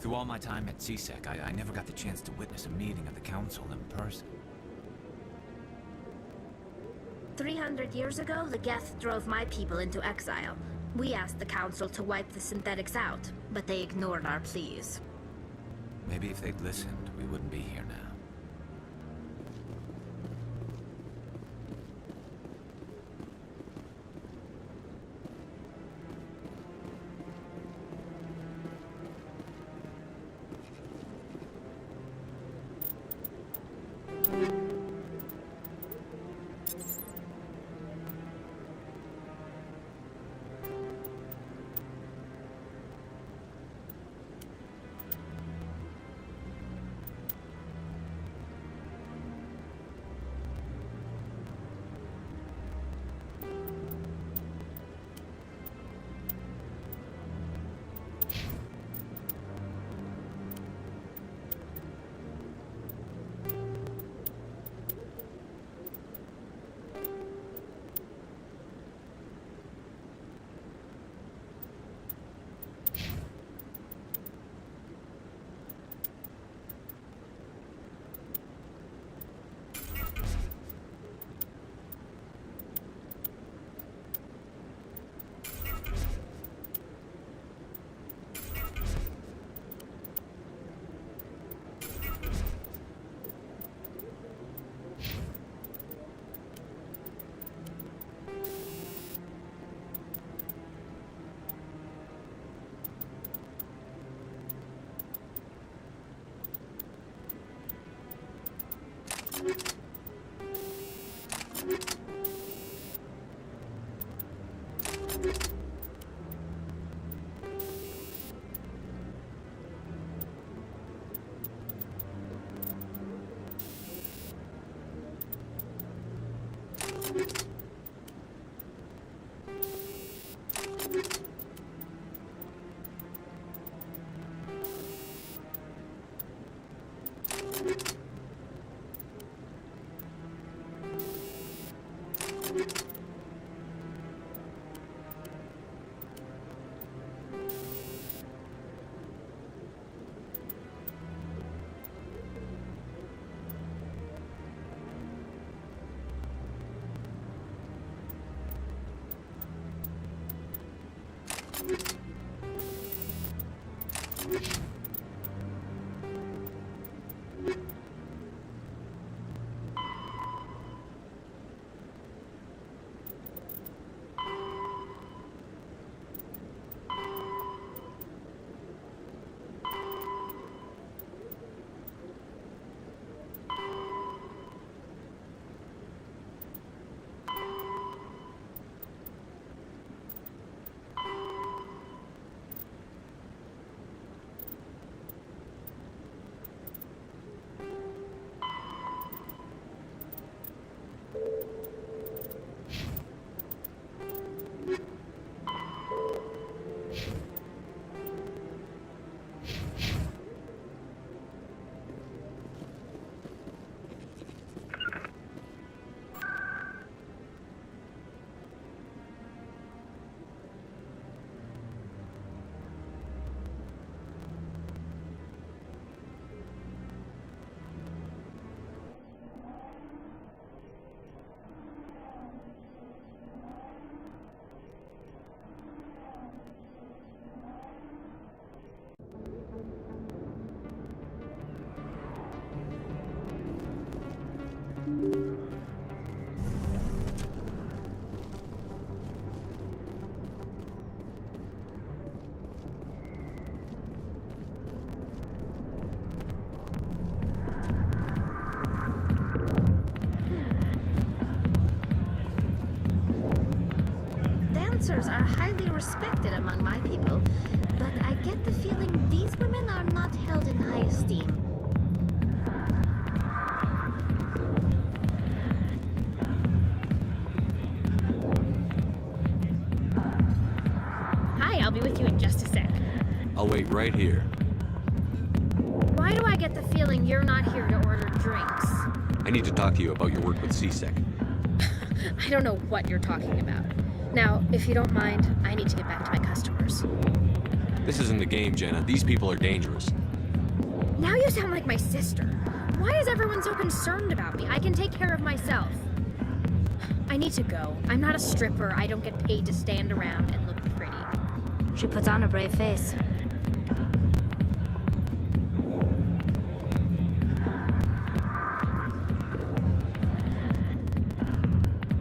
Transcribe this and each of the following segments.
Through all my time at CSEC, I never got the chance to witness a meeting of the Council in person. 300 years ago, the Geth drove my people into exile. We asked the Council to wipe the synthetics out, but they ignored our pleas. Maybe if they'd listened, we wouldn't be here now. Dancers are highly respected among my people, but I get the feeling these women are not held in high esteem. Hi, I'll be with you in just a sec. I'll wait right here. Why do I get the feeling you're not here to order drinks? I need to talk to you about your work with CSEC. I don't know what you're talking about. Now, if you don't mind, I need to get back to my customers. This isn't a game, Jenna. These people are dangerous. Now you sound like my sister. Why is everyone so concerned about me? I can take care of myself. I need to go. I'm not a stripper. I don't get paid to stand around and look pretty. She puts on a brave face.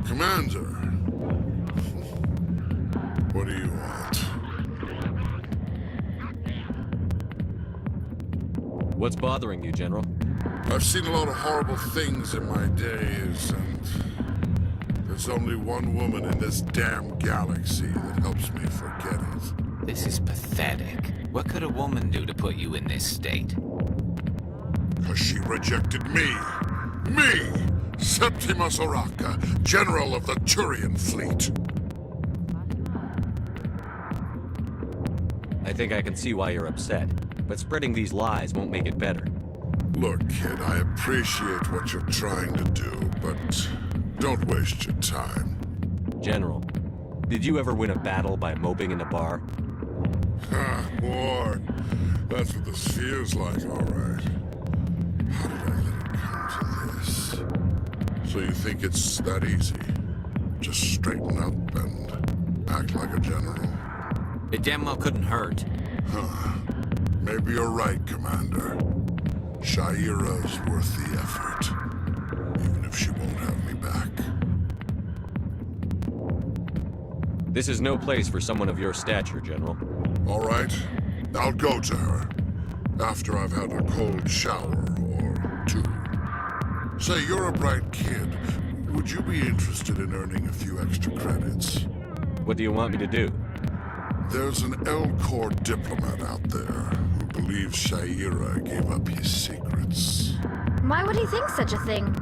Commander, what do you want? What's bothering you, General? I've seen a lot of horrible things in my days, and there's only one woman in this damn galaxy that helps me forget it. This is pathetic. What could a woman do to put you in this state? 'Cause she rejected me! Me! Septimus Oraka, General of the Turian Fleet! I think I can see why you're upset, but spreading these lies won't make it better. Look, kid, I appreciate what you're trying to do, but don't waste your time. General, did you ever win a battle by moping in a bar? Ha, war. That's what this feels like, all right. How did I let it come to this? So you think it's that easy? Just straighten up and act like a general? It damn well couldn't hurt. Huh. Maybe you're right, Commander. Shaira's worth the effort, even if she won't have me back. This is no place for someone of your stature, General. All right, I'll go to her after I've had a cold shower or two. Say, you're a bright kid. Would you be interested in earning a few extra credits? What do you want me to do? There's an L-Corps diplomat out there who believes Shaira gave up his secrets. Why would he think such a thing?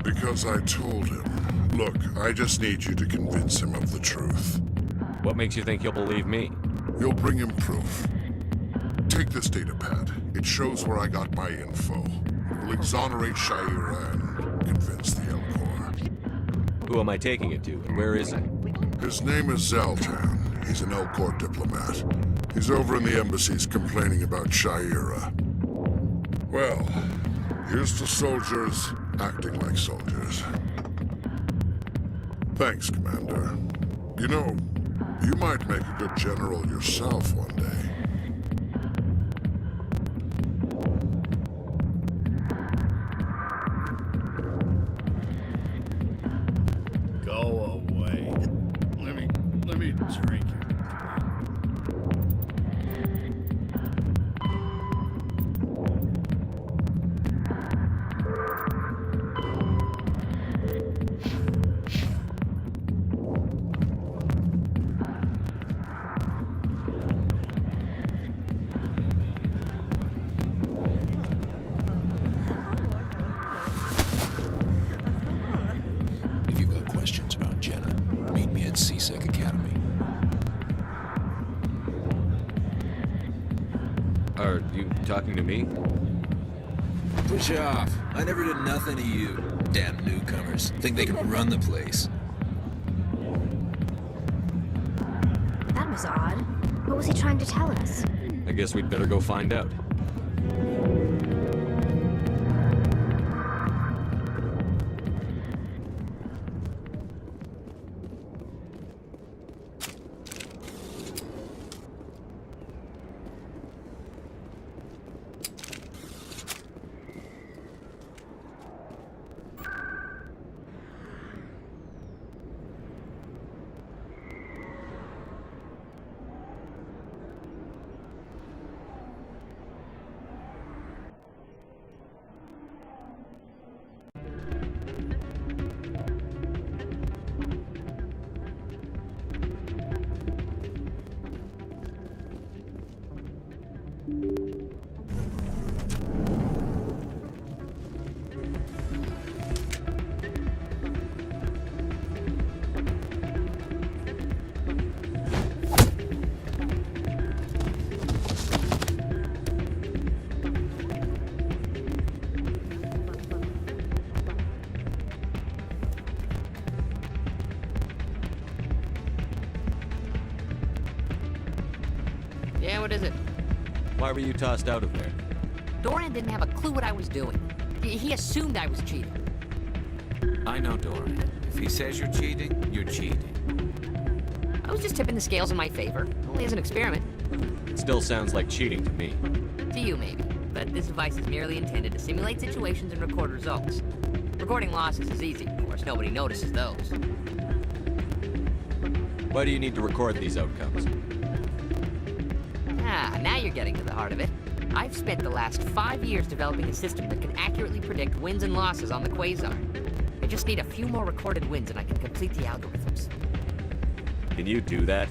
Because I told him. Look, I just need you to convince him of the truth. What makes you think he'll believe me? You'll bring him proof. Take this data pad. It shows where I got my info. It will exonerate Shaira and convince the L-Corps. Who am I taking it to, and where is he? His name is Zaltan. He's an L-Corps diplomat. He's over in the embassies complaining about Shaira. Well, here's to soldiers acting like soldiers. Thanks, Commander. You know, you might make a good general yourself one day. Go away. Let me drink it. If you've got questions about Jenna, meet me at CSEC Academy. Are you talking to me? Push off. I never did nothing to you. Damn newcomers. Think they can run the place. That was odd. What was he trying to tell us? I guess we'd better go find out. Dyrewood, is it? Why were you tossed out of there? Dorian didn't have a clue what I was doing. He assumed I was cheating. I know Dorian. If he says you're cheating, you're cheating. I was just tipping the scales in my favor, only as an experiment. It still sounds like cheating to me. To you, maybe. But this device is merely intended to simulate situations and record results. Recording losses is easy, of course. Nobody notices those. Why do you need to record these outcomes? Ah, now you're getting to the heart of it. I've spent the last 5 years developing a system that can accurately predict wins and losses on the Quasar. I just need a few more recorded wins and I can complete the algorithms. Can you do that?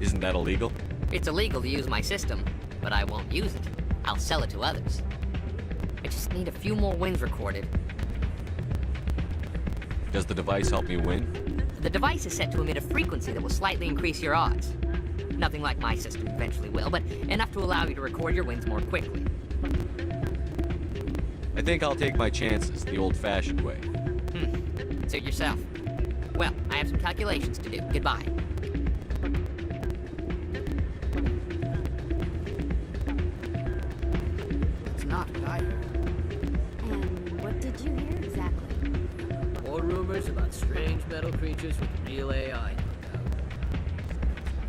Isn't that illegal? It's illegal to use my system, but I won't use it. I'll sell it to others. I just need a few more wins recorded. Does the device help me win? The device is set to emit a frequency that will slightly increase your odds. Nothing like my system eventually will, but enough to allow you to record your wins more quickly. I think I'll take my chances the old-fashioned way. Suit yourself. Well, I have some calculations to do. Goodbye. It's not what I heard. And what did you hear exactly? More rumors about strange metal creatures with real AI.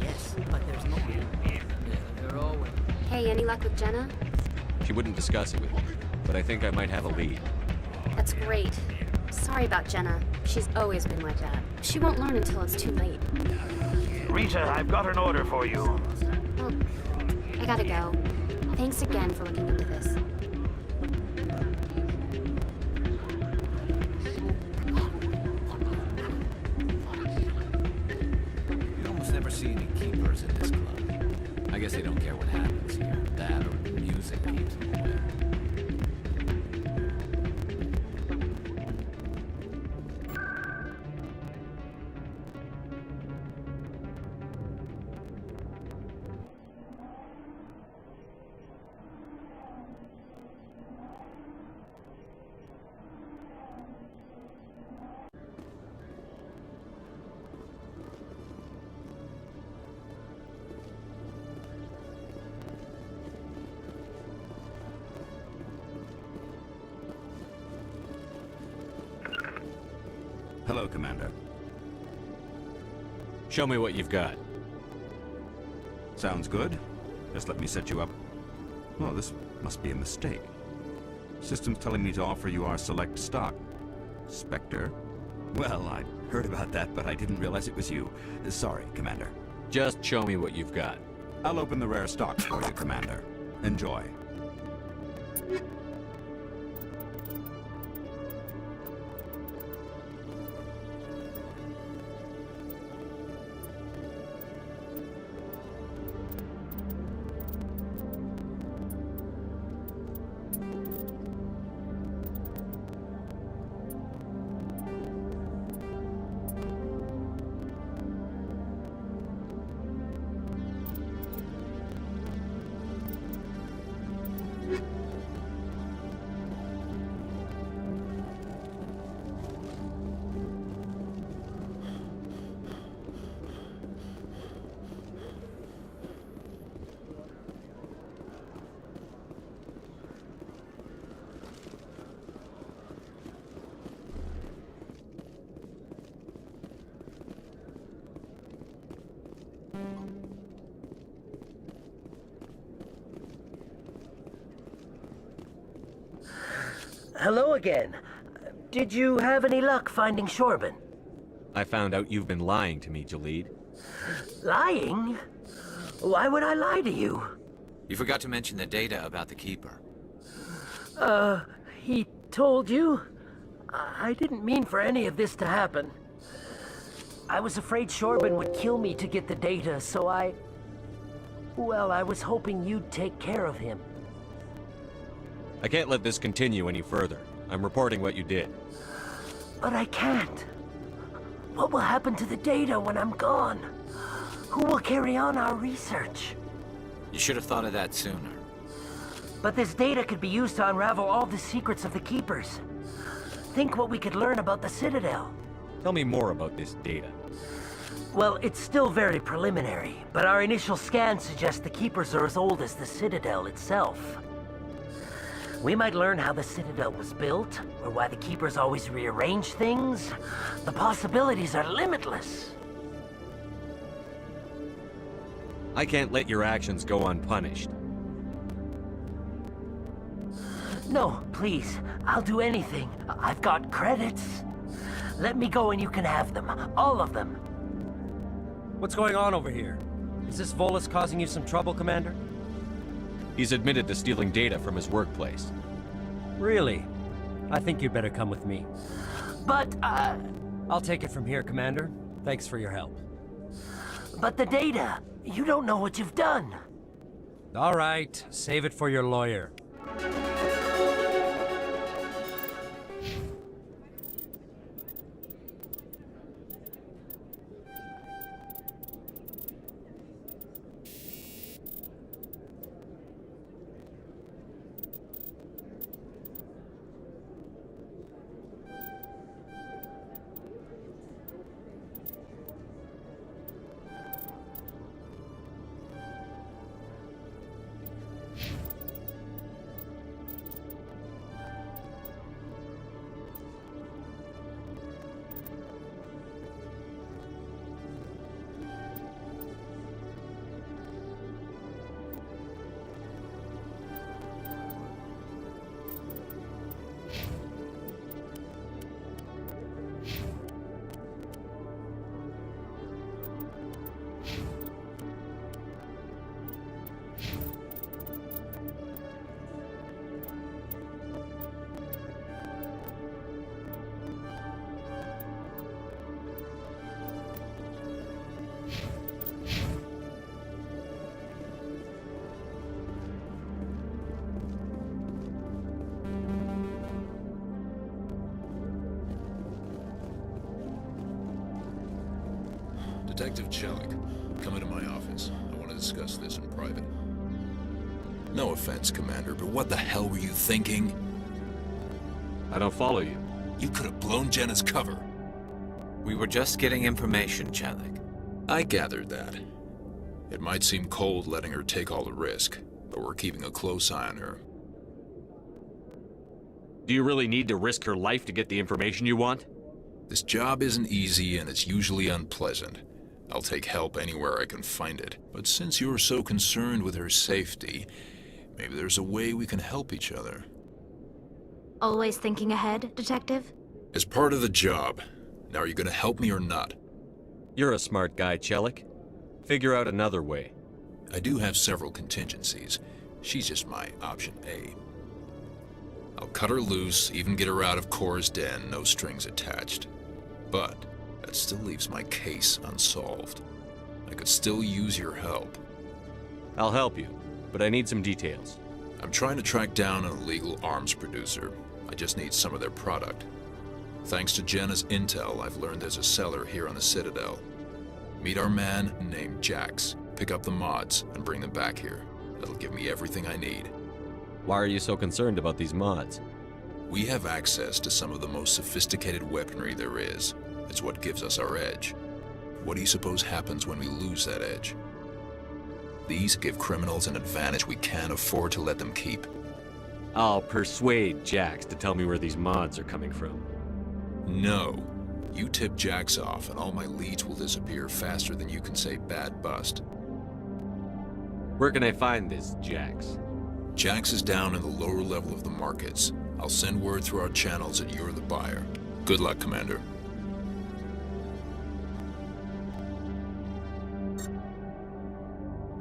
Yes, but there's more. Yeah, they're all women. Hey, any luck with Jenna? She wouldn't discuss it with me, but I think I might have a lead. That's great. Sorry about Jenna. She's always been like that. She won't learn until it's too late. Rita, I've got an order for you. Oh, I gotta go. Thanks again for looking into this. You almost never see any keepers in this club. I guess they don't care what happens here. That or the music keeps them away. Hello, Commander. Show me what you've got. Sounds good. Just let me set you up. Oh, this must be a mistake. System's telling me to offer you our select stock. Spectre? Well, I heard about that, but I didn't realize it was you. Sorry, Commander. Just show me what you've got. I'll open the rare stock for you, Commander. Enjoy. Hello again. Did you have any luck finding Shorban? I found out you've been lying to me, Jalid. Lying? Why would I lie to you? You forgot to mention the data about the keeper. He told you? I didn't mean for any of this to happen. I was afraid Shorban would kill me to get the data, so well, I was hoping you'd take care of him. I can't let this continue any further. I'm reporting what you did. But I can't. What will happen to the data when I'm gone? Who will carry on our research? You should have thought of that sooner. But this data could be used to unravel all the secrets of the Keepers. Think what we could learn about the Citadel. Tell me more about this data. Well, it's still very preliminary, but our initial scans suggest the Keepers are as old as the Citadel itself. We might learn how the Citadel was built, or why the Keepers always rearrange things. The possibilities are limitless. I can't let your actions go unpunished. No, please. I'll do anything. I've got credits. Let me go and you can have them. All of them. What's going on over here? Is this Volus causing you some trouble, Commander? He's admitted to stealing data from his workplace. Really? I think you'd better come with me. But, I'll take it from here, Commander. Thanks for your help. But the data! You don't know what you've done! All right, save it for your lawyer. Detective Chelik, come into my office. I want to discuss this in private. No offense, Commander, but what the hell were you thinking? I don't follow you. You could have blown Jenna's cover. We were just getting information, Chelik. I gathered that. It might seem cold letting her take all the risk, but we're keeping a close eye on her. Do you really need to risk her life to get the information you want? This job isn't easy and it's usually unpleasant. I'll take help anywhere I can find it. But since you're so concerned with her safety, maybe there's a way we can help each other. Always thinking ahead, Detective? As part of the job. Now, are you gonna help me or not? You're a smart guy, Chelik. Figure out another way. I do have several contingencies. She's just my option A. I'll cut her loose, even get her out of Cora's den, no strings attached. But that still leaves my case unsolved. I could still use your help. I'll help you, but I need some details. I'm trying to track down an illegal arms producer. I just need some of their product. Thanks to Jenna's intel, I've learned there's a seller here on the Citadel. Meet our man named Jax, pick up the mods, and bring them back here. That'll give me everything I need. Why are you so concerned about these mods? We have access to some of the most sophisticated weaponry there is. It's what gives us our edge. What do you suppose happens when we lose that edge? These give criminals an advantage we can't afford to let them keep. I'll persuade Jax to tell me where these mods are coming from. No. You tip Jax off and all my leads will disappear faster than you can say bad bust. Where can I find this Jax? Jax is down in the lower level of the markets. I'll send word through our channels that you're the buyer. Good luck, Commander.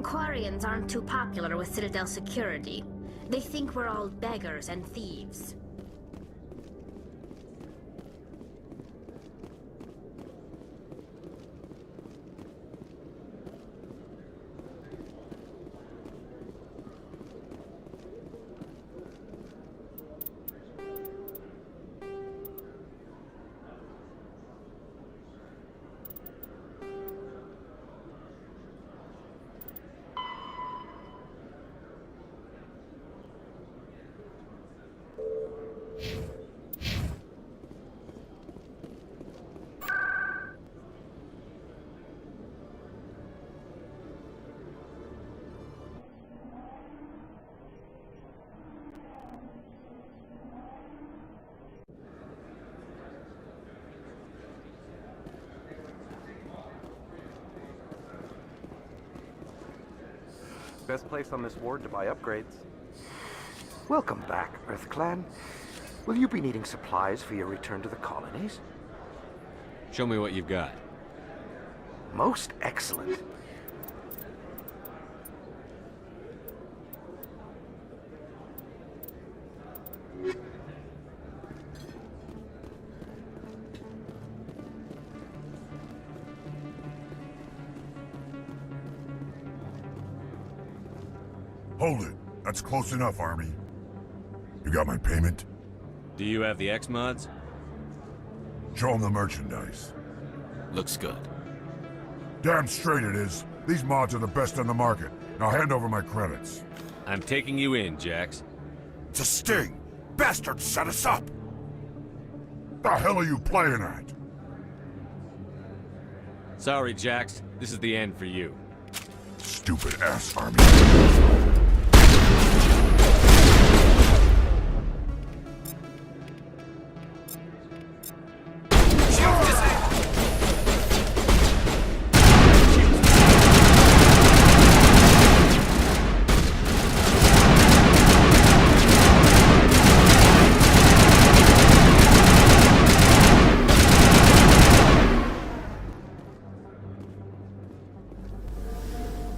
Quarians aren't too popular with Citadel security. They think we're all beggars and thieves. Best place on this ward to buy upgrades. Welcome back, Earth Clan. Will you be needing supplies for your return to the colonies? Show me what you've got. Most excellent. Hold it. That's close enough, Army. You got my payment? Do you have the X-Mods? Show them the merchandise. Looks good. Damn straight it is. These mods are the best on the market. Now hand over my credits. I'm taking you in, Jax. It's a sting! Bastards set us up! The hell are you playing at? Sorry, Jax. This is the end for you. Stupid ass Army.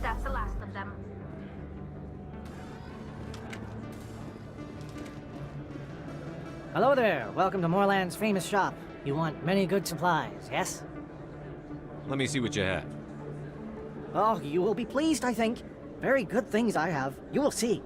That's the last of them. Hello there. Welcome to Moorland's famous shop. You want many good supplies, yes? Let me see what you have. Oh, you will be pleased, I think. Very good things I have. You will see.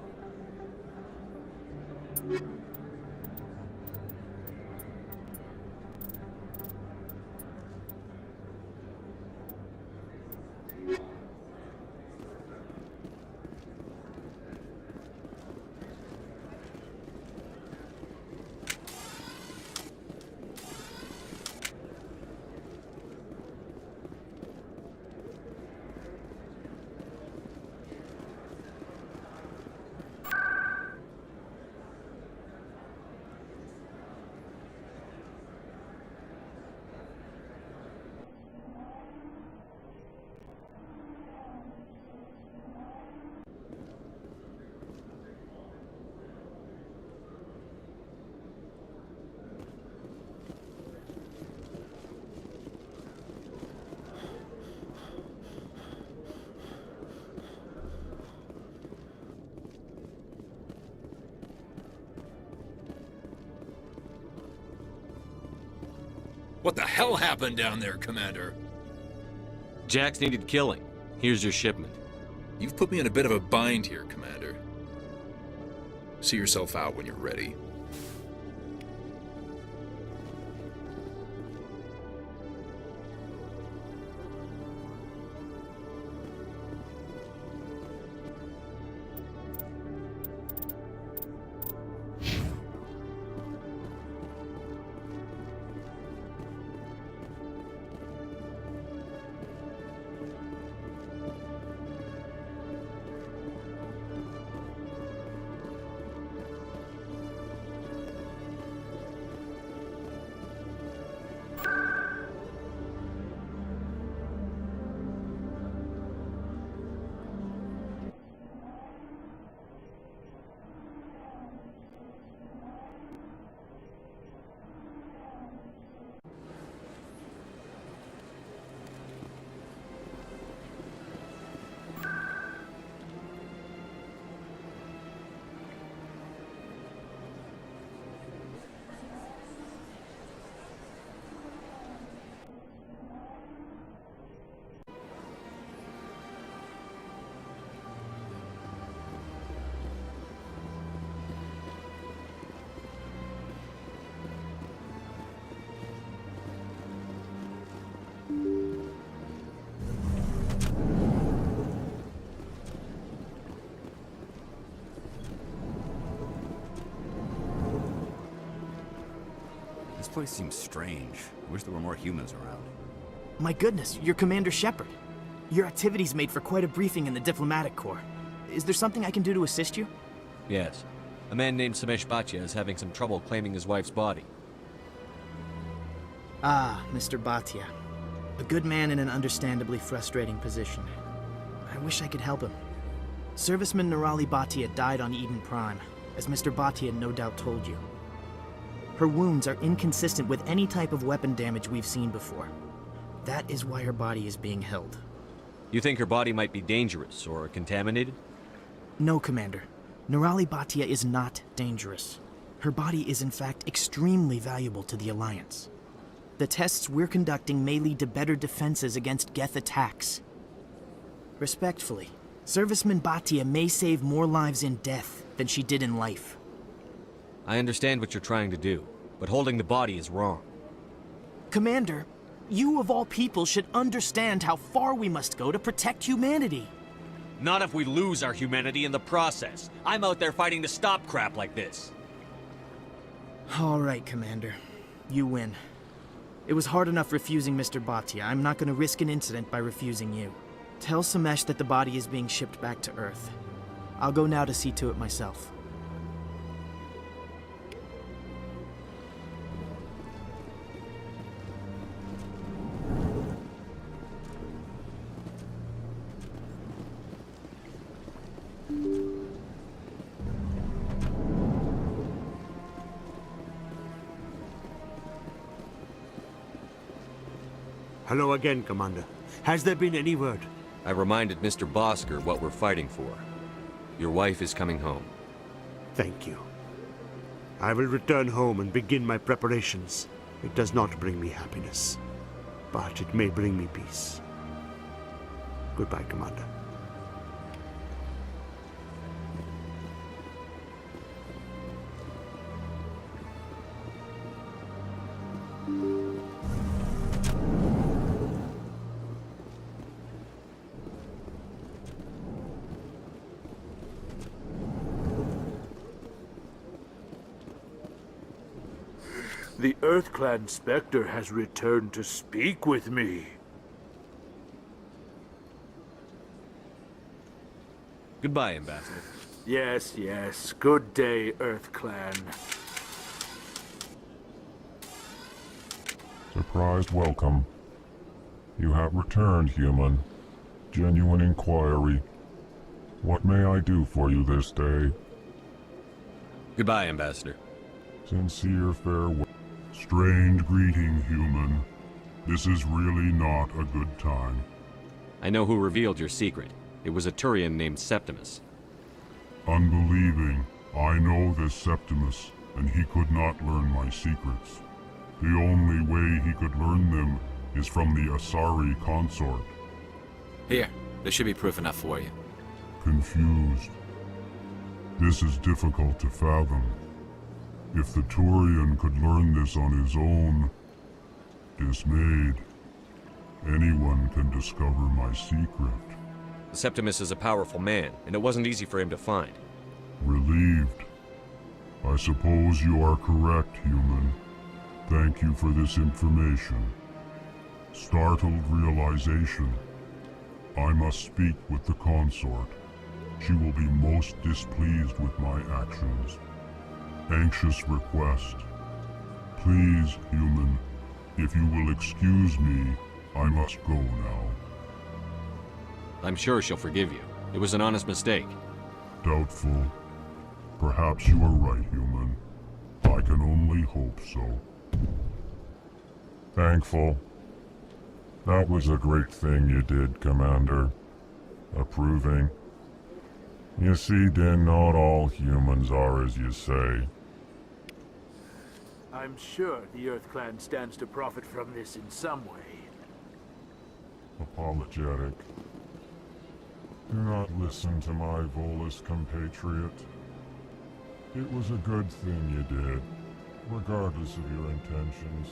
What the hell happened down there, Commander? Jax needed killing. Here's your shipment. You've put me in a bit of a bind here, Commander. See yourself out when you're ready. This place seems strange. I wish there were more humans around. My goodness, you're Commander Shepard. Your activities made for quite a briefing in the Diplomatic Corps. Is there something I can do to assist you? Yes. A man named Samesh Bhatia is having some trouble claiming his wife's body. Ah, Mr. Bhatia. A good man in an understandably frustrating position. I wish I could help him. Serviceman Nirali Bhatia died on Eden Prime, as Mr. Bhatia no doubt told you. Her wounds are inconsistent with any type of weapon damage we've seen before. That is why her body is being held. You think her body might be dangerous or contaminated? No, Commander. Nirali Bhatia is not dangerous. Her body is in fact extremely valuable to the Alliance. The tests we're conducting may lead to better defenses against Geth attacks. Respectfully, Serviceman Bhatia may save more lives in death than she did in life. I understand what you're trying to do, but holding the body is wrong. Commander, you of all people should understand how far we must go to protect humanity. Not if we lose our humanity in the process. I'm out there fighting to stop crap like this. All right, Commander. You win. It was hard enough refusing Mr. Bhatia. I'm not going to risk an incident by refusing you. Tell Samesh that the body is being shipped back to Earth. I'll go now to see to it myself. Hello again, Commander. Has there been any word? I reminded Mr. Bosker what we're fighting for. Your wife is coming home. Thank you. I will return home and begin my preparations. It does not bring me happiness, but it may bring me peace. Goodbye, Commander. The EarthClan Spectre has returned to speak with me. Goodbye, Ambassador. Yes, yes. Good day, EarthClan. Surprised welcome. You have returned, human. Genuine inquiry. What may I do for you this day? Goodbye, Ambassador. Sincere farewell. Strange greeting, human. This is really not a good time. I know who revealed your secret. It was a Turian named Septimus. Unbelieving, I know this Septimus, and he could not learn my secrets. The only way he could learn them is from the Asari consort. Here, there should be proof enough for you. Confused. This is difficult to fathom. If the Turian could learn this on his own, dismayed, anyone can discover my secret. Septimus is a powerful man, and it wasn't easy for him to find. Relieved. I suppose you are correct, human. Thank you for this information. Startled realization. I must speak with the consort. She will be most displeased with my actions. Anxious request. Please, human, if you will excuse me, I must go now. I'm sure she'll forgive you. It was an honest mistake. Doubtful. Perhaps you are right, human. I can only hope so. Thankful. That was a great thing you did, Commander. Approving. You see, then, not all humans are as you say. I'm sure the EarthClan stands to profit from this in some way. Apologetic. Do not listen to my Volus compatriot. It was a good thing you did, regardless of your intentions.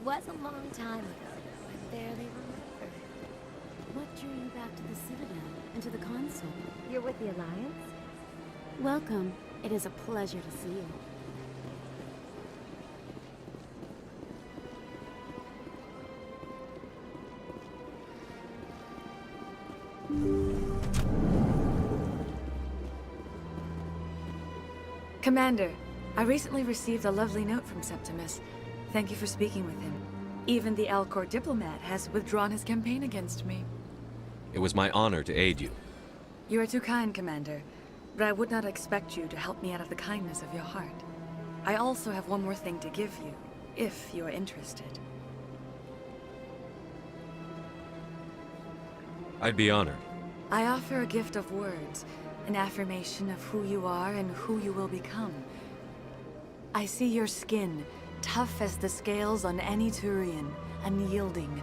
was a long time ago, though. I barely remember. What drew you back to the Citadel and to the Consul? You're with the Alliance? Welcome. It is a pleasure to see you. Commander, I recently received a lovely note from Septimus. Thank you for speaking with him. Even the Alcor diplomat has withdrawn his campaign against me. It was my honor to aid you. You are too kind, Commander, but I would not expect you to help me out of the kindness of your heart. I also have one more thing to give you, if you are interested. I'd be honored. I offer a gift of words, an affirmation of who you are and who you will become. I see your skin, tough as the scales on any Turian, unyielding,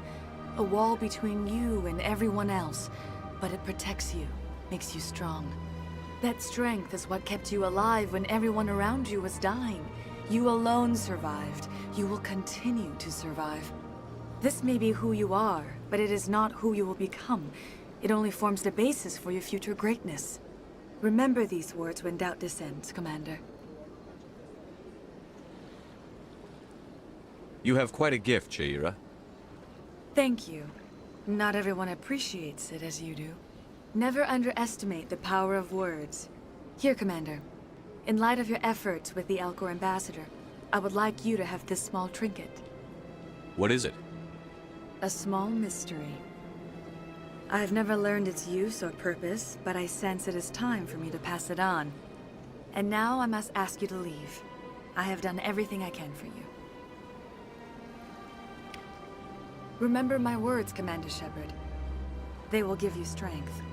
a wall between you and everyone else, but it protects you, makes you strong. That strength is what kept you alive when everyone around you was dying. You alone survived. You will continue to survive. This may be who you are, but it is not who you will become. It only forms the basis for your future greatness. Remember these words when doubt descends, Commander. You have quite a gift, Shaira. Thank you. Not everyone appreciates it as you do. Never underestimate the power of words. Here, Commander. In light of your efforts with the Alcor ambassador, I would like you to have this small trinket. What is it? A small mystery. I've never learned its use or purpose, but I sense it is time for me to pass it on. And now I must ask you to leave. I have done everything I can for you. Remember my words, Commander Shepard. They will give you strength.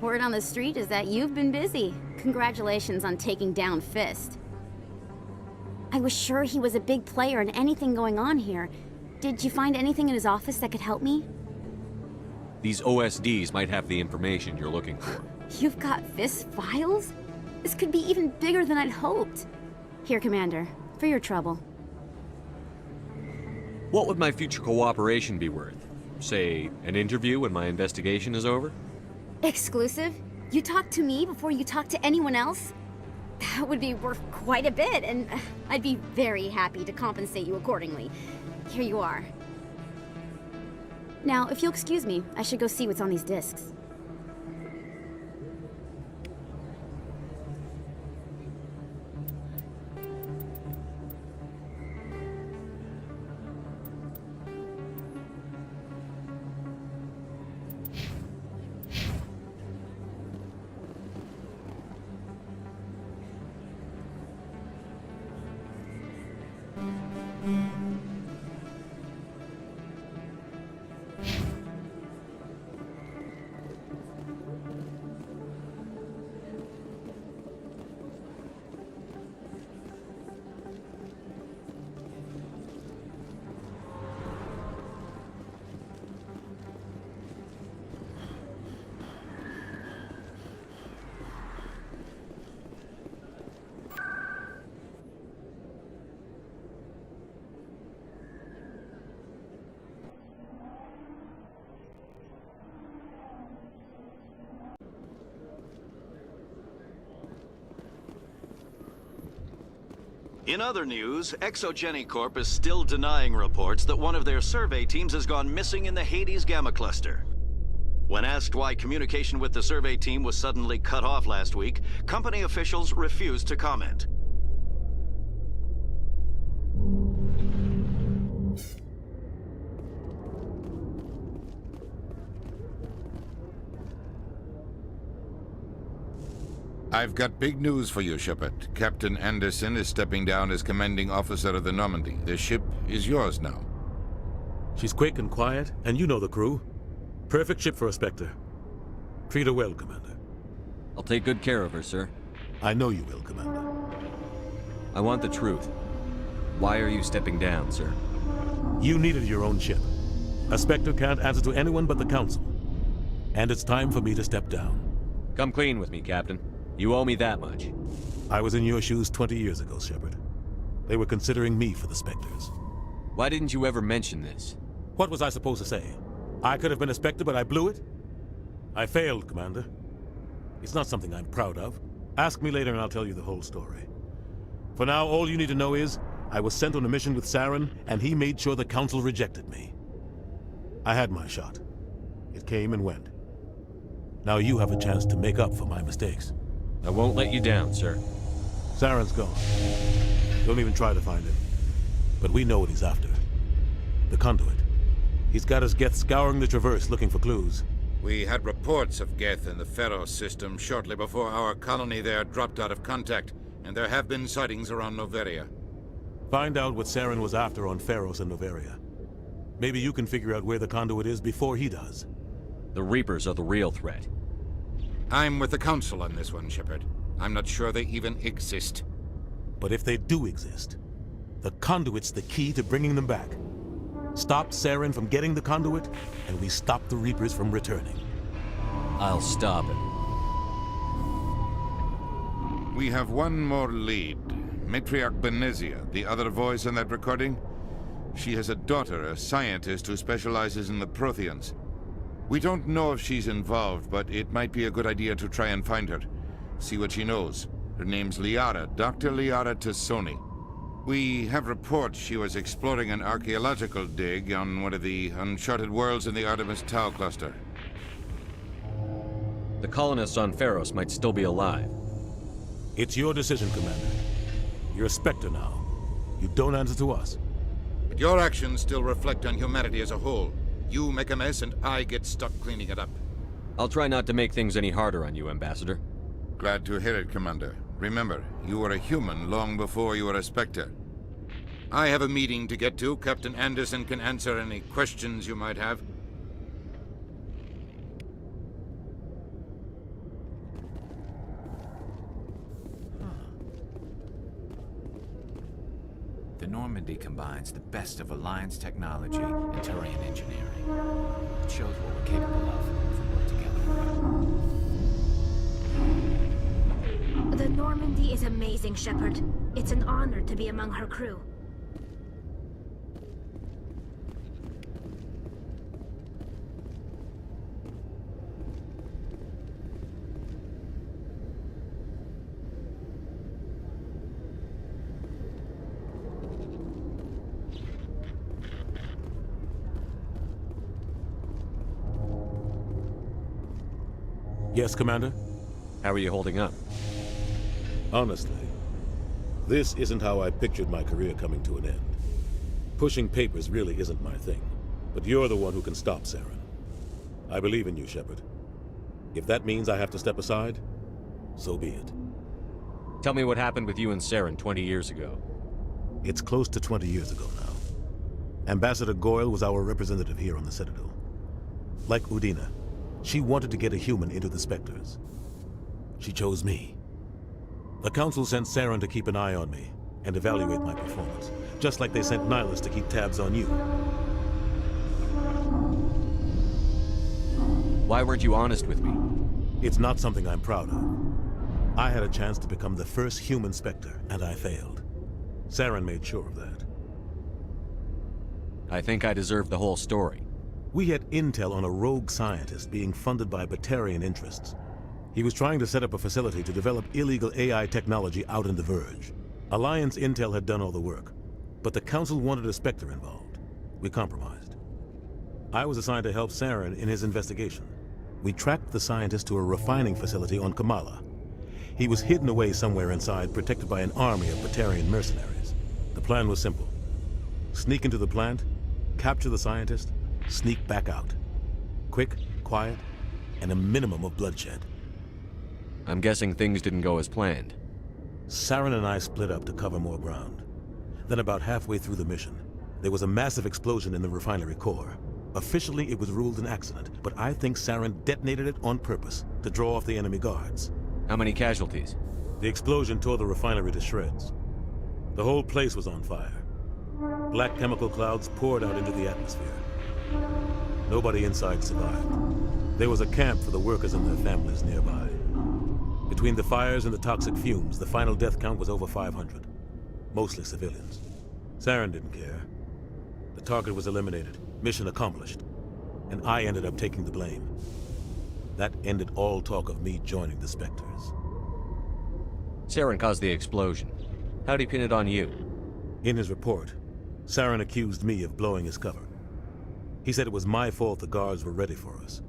Word on the street is that you've been busy. Congratulations on taking down Fist. I was sure he was a big player in anything going on here. Did you find anything in his office that could help me? These OSDs might have the information you're looking for. You've got Fist's files? This could be even bigger than I'd hoped. Here, Commander, for your trouble. What would my future cooperation be worth? Say, an interview when my investigation is over? Exclusive? You talk to me before you talk to anyone else? That would be worth quite a bit, and I'd be very happy to compensate you accordingly. Here you are. Now, if you'll excuse me, I should go see what's on these discs. In other news, Exogeny Corp is still denying reports that one of their survey teams has gone missing in the Hades Gamma Cluster. When asked why communication with the survey team was suddenly cut off last week, company officials refused to comment. I've got big news for you, Shepard. Captain Anderson is stepping down as commanding officer of the Normandy. The ship is yours now. She's quick and quiet, and you know the crew. Perfect ship for a Spectre. Treat her well, Commander. I'll take good care of her, sir. I know you will, Commander. I want the truth. Why are you stepping down, sir? You needed your own ship. A Spectre can't answer to anyone but the Council. And it's time for me to step down. Come clean with me, Captain. You owe me that much. I was in your shoes 20 years ago, Shepard. They were considering me for the Spectres. Why didn't you ever mention this? What was I supposed to say? I could have been a Spectre, but I blew it? I failed, Commander. It's not something I'm proud of. Ask me later and I'll tell you the whole story. For now, all you need to know is, I was sent on a mission with Saren, and he made sure the Council rejected me. I had my shot. It came and went. Now you have a chance to make up for my mistakes. I won't let you down, sir. Saren's gone. Don't even try to find him. But we know what he's after. The conduit. He's got his Geth scouring the Traverse looking for clues. We had reports of Geth in the Pharos system shortly before our colony there dropped out of contact, and there have been sightings around Noveria. Find out what Saren was after on Pharos and Noveria. Maybe you can figure out where the conduit is before he does. The Reapers are the real threat. I'm with the Council on this one, Shepard. I'm not sure they even exist. But if they do exist, the conduit's the key to bringing them back. Stop Saren from getting the conduit, and we stop the Reapers from returning. I'll stop it. We have one more lead. Matriarch Benezia, the other voice in that recording. She has a daughter, a scientist who specializes in the Protheans. We don't know if she's involved, but it might be a good idea to try and find her. See what she knows. Her name's Liara, Dr. Liara Tassoni. We have reports she was exploring an archaeological dig on one of the uncharted worlds in the Artemis Tau cluster. The colonists on Pharos might still be alive. It's your decision, Commander. You're a Spectre now. You don't answer to us. But your actions still reflect on humanity as a whole. You make a mess and I get stuck cleaning it up. I'll try not to make things any harder on you, Ambassador. Glad to hear it, Commander. Remember, you were a human long before you were a Spectre. I have a meeting to get to. Captain Anderson can answer any questions you might have. The Normandy combines the best of Alliance technology and Turian engineering. It shows what we're capable of if we work together. The Normandy is amazing, Shepard. It's an honor to be among her crew. Yes, Commander? How are you holding up? Honestly, this isn't how I pictured my career coming to an end. Pushing papers really isn't my thing, but you're the one who can stop Saren. I believe in you, Shepard. If that means I have to step aside, so be it. Tell me what happened with you and Saren 20 years ago. It's close to 20 years ago now. Ambassador Goyle was our representative here on the Citadel. Like Udina, she wanted to get a human into the Spectres. She chose me. The Council sent Saren to keep an eye on me and evaluate my performance, just like they sent Nihilus to keep tabs on you. Why weren't you honest with me? It's not something I'm proud of. I had a chance to become the first human Spectre, and I failed. Saren made sure of that. I think I deserve the whole story. We had intel on a rogue scientist being funded by Batarian interests. He was trying to set up a facility to develop illegal AI technology out in the Verge. Alliance intel had done all the work, but the Council wanted a Spectre involved. We compromised. I was assigned to help Saren in his investigation. We tracked the scientist to a refining facility on Kamala. He was hidden away somewhere inside, protected by an army of Batarian mercenaries. The plan was simple. Sneak into the plant, capture the scientist, sneak back out. Quick, quiet, and a minimum of bloodshed. I'm guessing things didn't go as planned. Saren and I split up to cover more ground. Then about halfway through the mission, there was a massive explosion in the refinery core. Officially, it was ruled an accident, but I think Saren detonated it on purpose to draw off the enemy guards. How many casualties? The explosion tore the refinery to shreds. The whole place was on fire. Black chemical clouds poured out into the atmosphere. Nobody inside survived. There was a camp for the workers and their families nearby. Between the fires and the toxic fumes, the final death count was over 500. Mostly civilians. Saren didn't care. The target was eliminated, mission accomplished, and I ended up taking the blame. That ended all talk of me joining the Spectres. Saren caused the explosion. How'd he pin it on you? In his report, Saren accused me of blowing his cover. He said it was my fault the guards were ready for us.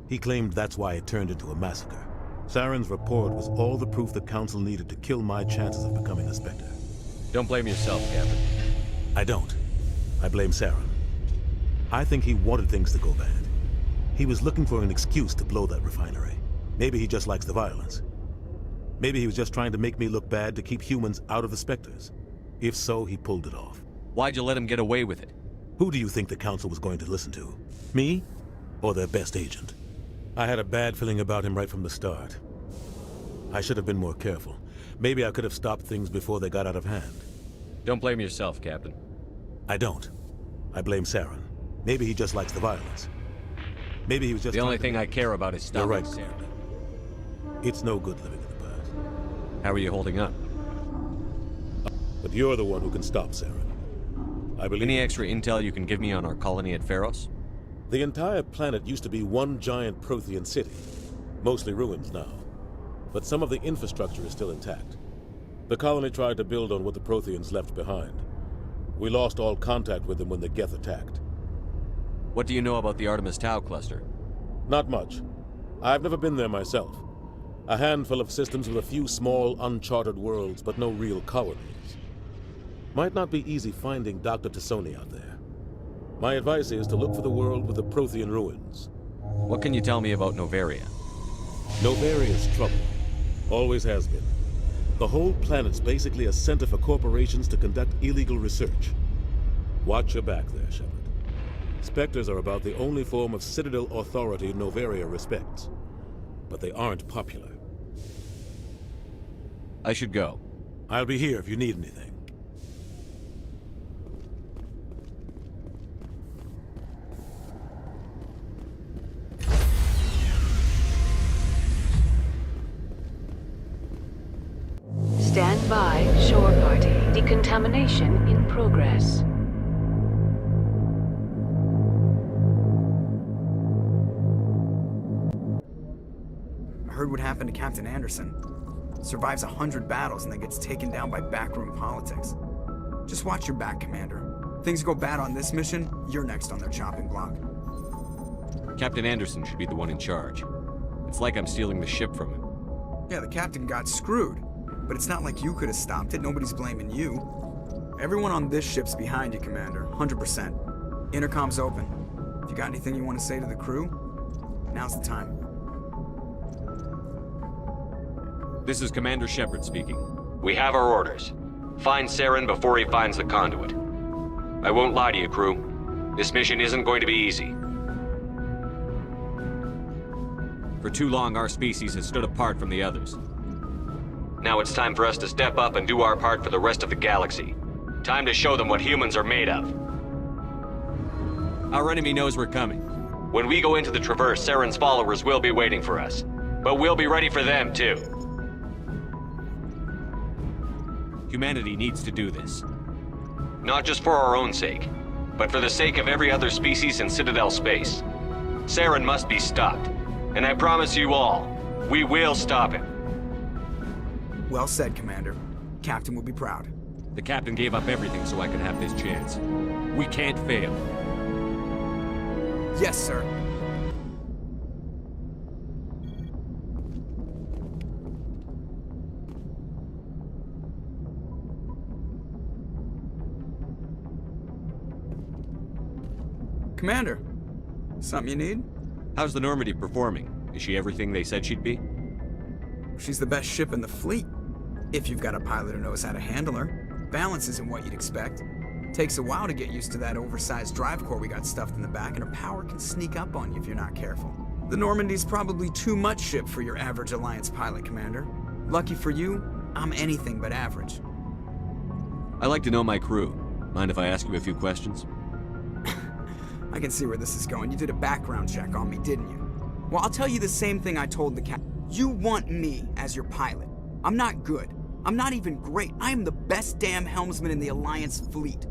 He claimed that's why it turned into a massacre. Saren's report was all the proof the Council needed to kill my chances of becoming a Spectre. Don't blame yourself, Captain. I don't. I blame Saren. I think he wanted things to go bad. He was looking for an excuse to blow that refinery. Maybe he just likes the violence. Maybe he was just trying to make me look bad to keep humans out of the Spectres. If so, he pulled it off. Why'd you let him get away with it? Who do you think the Council was going to listen to? Me? Or their best agent? I had a bad feeling about him right from the start. I should have been more careful. Maybe I could have stopped things before they got out of hand. Don't blame yourself, Captain. I don't. I blame Saren. Maybe he just likes the violence. Maybe he was just... The only thing I care about is stopping right, Saren. It's no good living in the past. How are you holding up? But you're the one who can stop Saren. I believe... Any extra intel you can give me on our colony at Pharos? The entire planet used to be one giant Prothean city. Mostly ruins now. But some of the infrastructure is still intact. The colony tried to build on what the Protheans left behind. We lost all contact with them when the Geth attacked. What do you know about the Artemis Tau cluster? Not much. I've never been there myself. A handful of systems with a few small, uncharted worlds, but no real colonies. Might not be easy finding Dr. Tassoni out there. My advice is to look for the world with the Prothean ruins. What can you tell me about Novaria? Novaria's trouble. Always has been. The whole planet's basically a center for corporations to conduct illegal research. Watch your back there, Shepard. Spectres are about the only form of Citadel authority Novaria respects. But they aren't popular. I should go. I'll be here if you need anything. Stand by, shore party. Decontamination in progress. I heard what happened to Captain Anderson. Survives 100 battles and then gets taken down by backroom politics. Just watch your back, Commander. Things go bad on this mission, you're next on their chopping block. Captain Anderson should be the one in charge. It's like I'm stealing the ship from him. Yeah, the captain got screwed. But it's not like you could have stopped it. Nobody's blaming you. Everyone on this ship's behind you, Commander. 100%. Intercom's open. If you got anything you want to say to the crew, now's the time. This is Commander Shepard speaking. We have our orders. Find Saren before he finds the conduit. I won't lie to you, crew. This mission isn't going to be easy. For too long, our species has stood apart from the others. Now it's time for us to step up and do our part for the rest of the galaxy. Time to show them what humans are made of. Our enemy knows we're coming. When we go into the Traverse, Saren's followers will be waiting for us. But we'll be ready for them, too. Humanity needs to do this. Not just for our own sake, but for the sake of every other species in Citadel space. Saren must be stopped. And I promise you all, we will stop him. Well said, Commander. Captain will be proud. The captain gave up everything so I could have this chance. We can't fail. Yes, sir. Commander, something you need? How's the Normandy performing? Is she everything they said she'd be? She's the best ship in the fleet. If you've got a pilot who knows how to handle her. Balance isn't what you'd expect. Takes a while to get used to that oversized drive core we got stuffed in the back, and her power can sneak up on you if you're not careful. The Normandy's probably too much ship for your average Alliance pilot, Commander. Lucky for you, I'm anything but average. I like to know my crew. Mind if I ask you a few questions? I can see where this is going. You did a background check on me, didn't you? Well, I'll tell you the same thing I told the captain. You want me as your pilot. I'm not good. I'm not even great. I am the best damn helmsman in the Alliance fleet.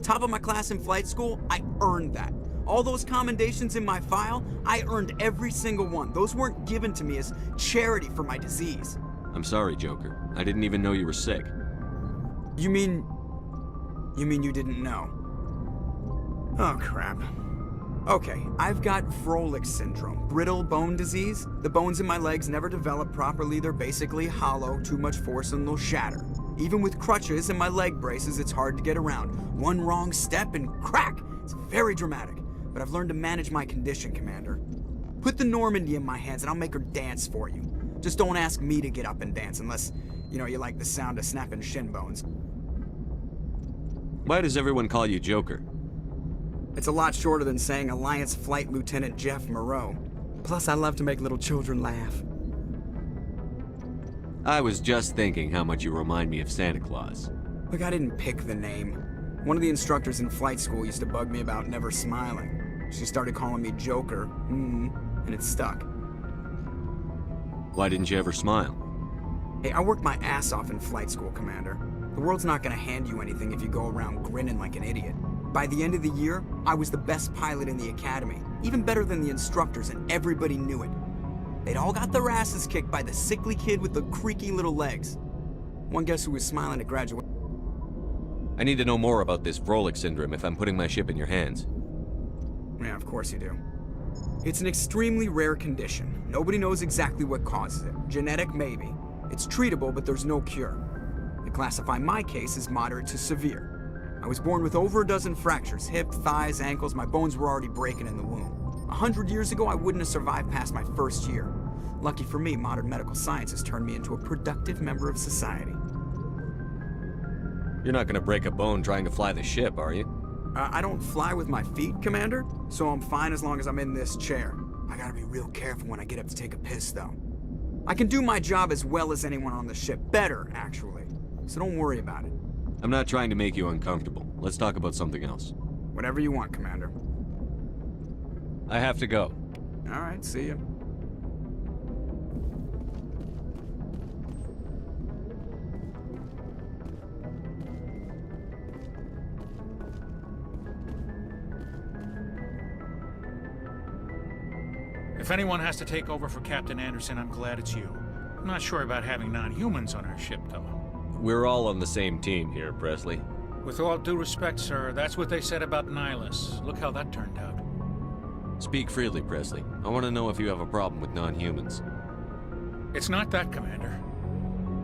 Top of my class in flight school, I earned that. All those commendations in my file, I earned every single one. Those weren't given to me as charity for my disease. I'm sorry, Joker. I didn't even know you were sick. You mean you didn't know? Oh, crap. Okay, I've got Froelich syndrome, brittle bone disease. The bones in my legs never develop properly. They're basically hollow, too much force and they'll shatter. Even with crutches and my leg braces, it's hard to get around. One wrong step and crack! It's very dramatic, but I've learned to manage my condition, Commander. Put the Normandy in my hands and I'll make her dance for you. Just don't ask me to get up and dance unless, you like the sound of snapping shin bones. Why does everyone call you Joker? It's a lot shorter than saying Alliance Flight Lieutenant Jeff Moreau. Plus, I love to make little children laugh. I was just thinking how much you remind me of Santa Claus. Look, I didn't pick the name. One of the instructors in flight school used to bug me about never smiling. She started calling me Joker, and it stuck. Why didn't you ever smile? Hey, I worked my ass off in flight school, Commander. The world's not gonna hand you anything if you go around grinning like an idiot. By the end of the year, I was the best pilot in the academy, even better than the instructors, and everybody knew it. They'd all got their asses kicked by the sickly kid with the creaky little legs. One guess who was smiling at graduation? I need to know more about this Froelich syndrome if I'm putting my ship in your hands. Yeah, of course you do. It's an extremely rare condition. Nobody knows exactly what causes it. Genetic, maybe. It's treatable, but there's no cure. They classify my case as moderate to severe. I was born with over a dozen fractures, hip, thighs, ankles. My bones were already breaking in the womb. 100 years ago, I wouldn't have survived past my first year. Lucky for me, modern medical science has turned me into a productive member of society. You're not gonna break a bone trying to fly the ship, are you? I don't fly with my feet, Commander, so I'm fine as long as I'm in this chair. I gotta be real careful when I get up to take a piss, though. I can do my job as well as anyone on the ship. Better, actually. So don't worry about it. I'm not trying to make you uncomfortable. Let's talk about something else. Whatever you want, Commander. I have to go. All right, see ya. If anyone has to take over for Captain Anderson, I'm glad it's you. I'm not sure about having non-humans on our ship, though. We're all on the same team here, Presley. With all due respect, sir, that's what they said about Nihilus. Look how that turned out. Speak freely, Presley. I want to know if you have a problem with non-humans. It's not that, Commander.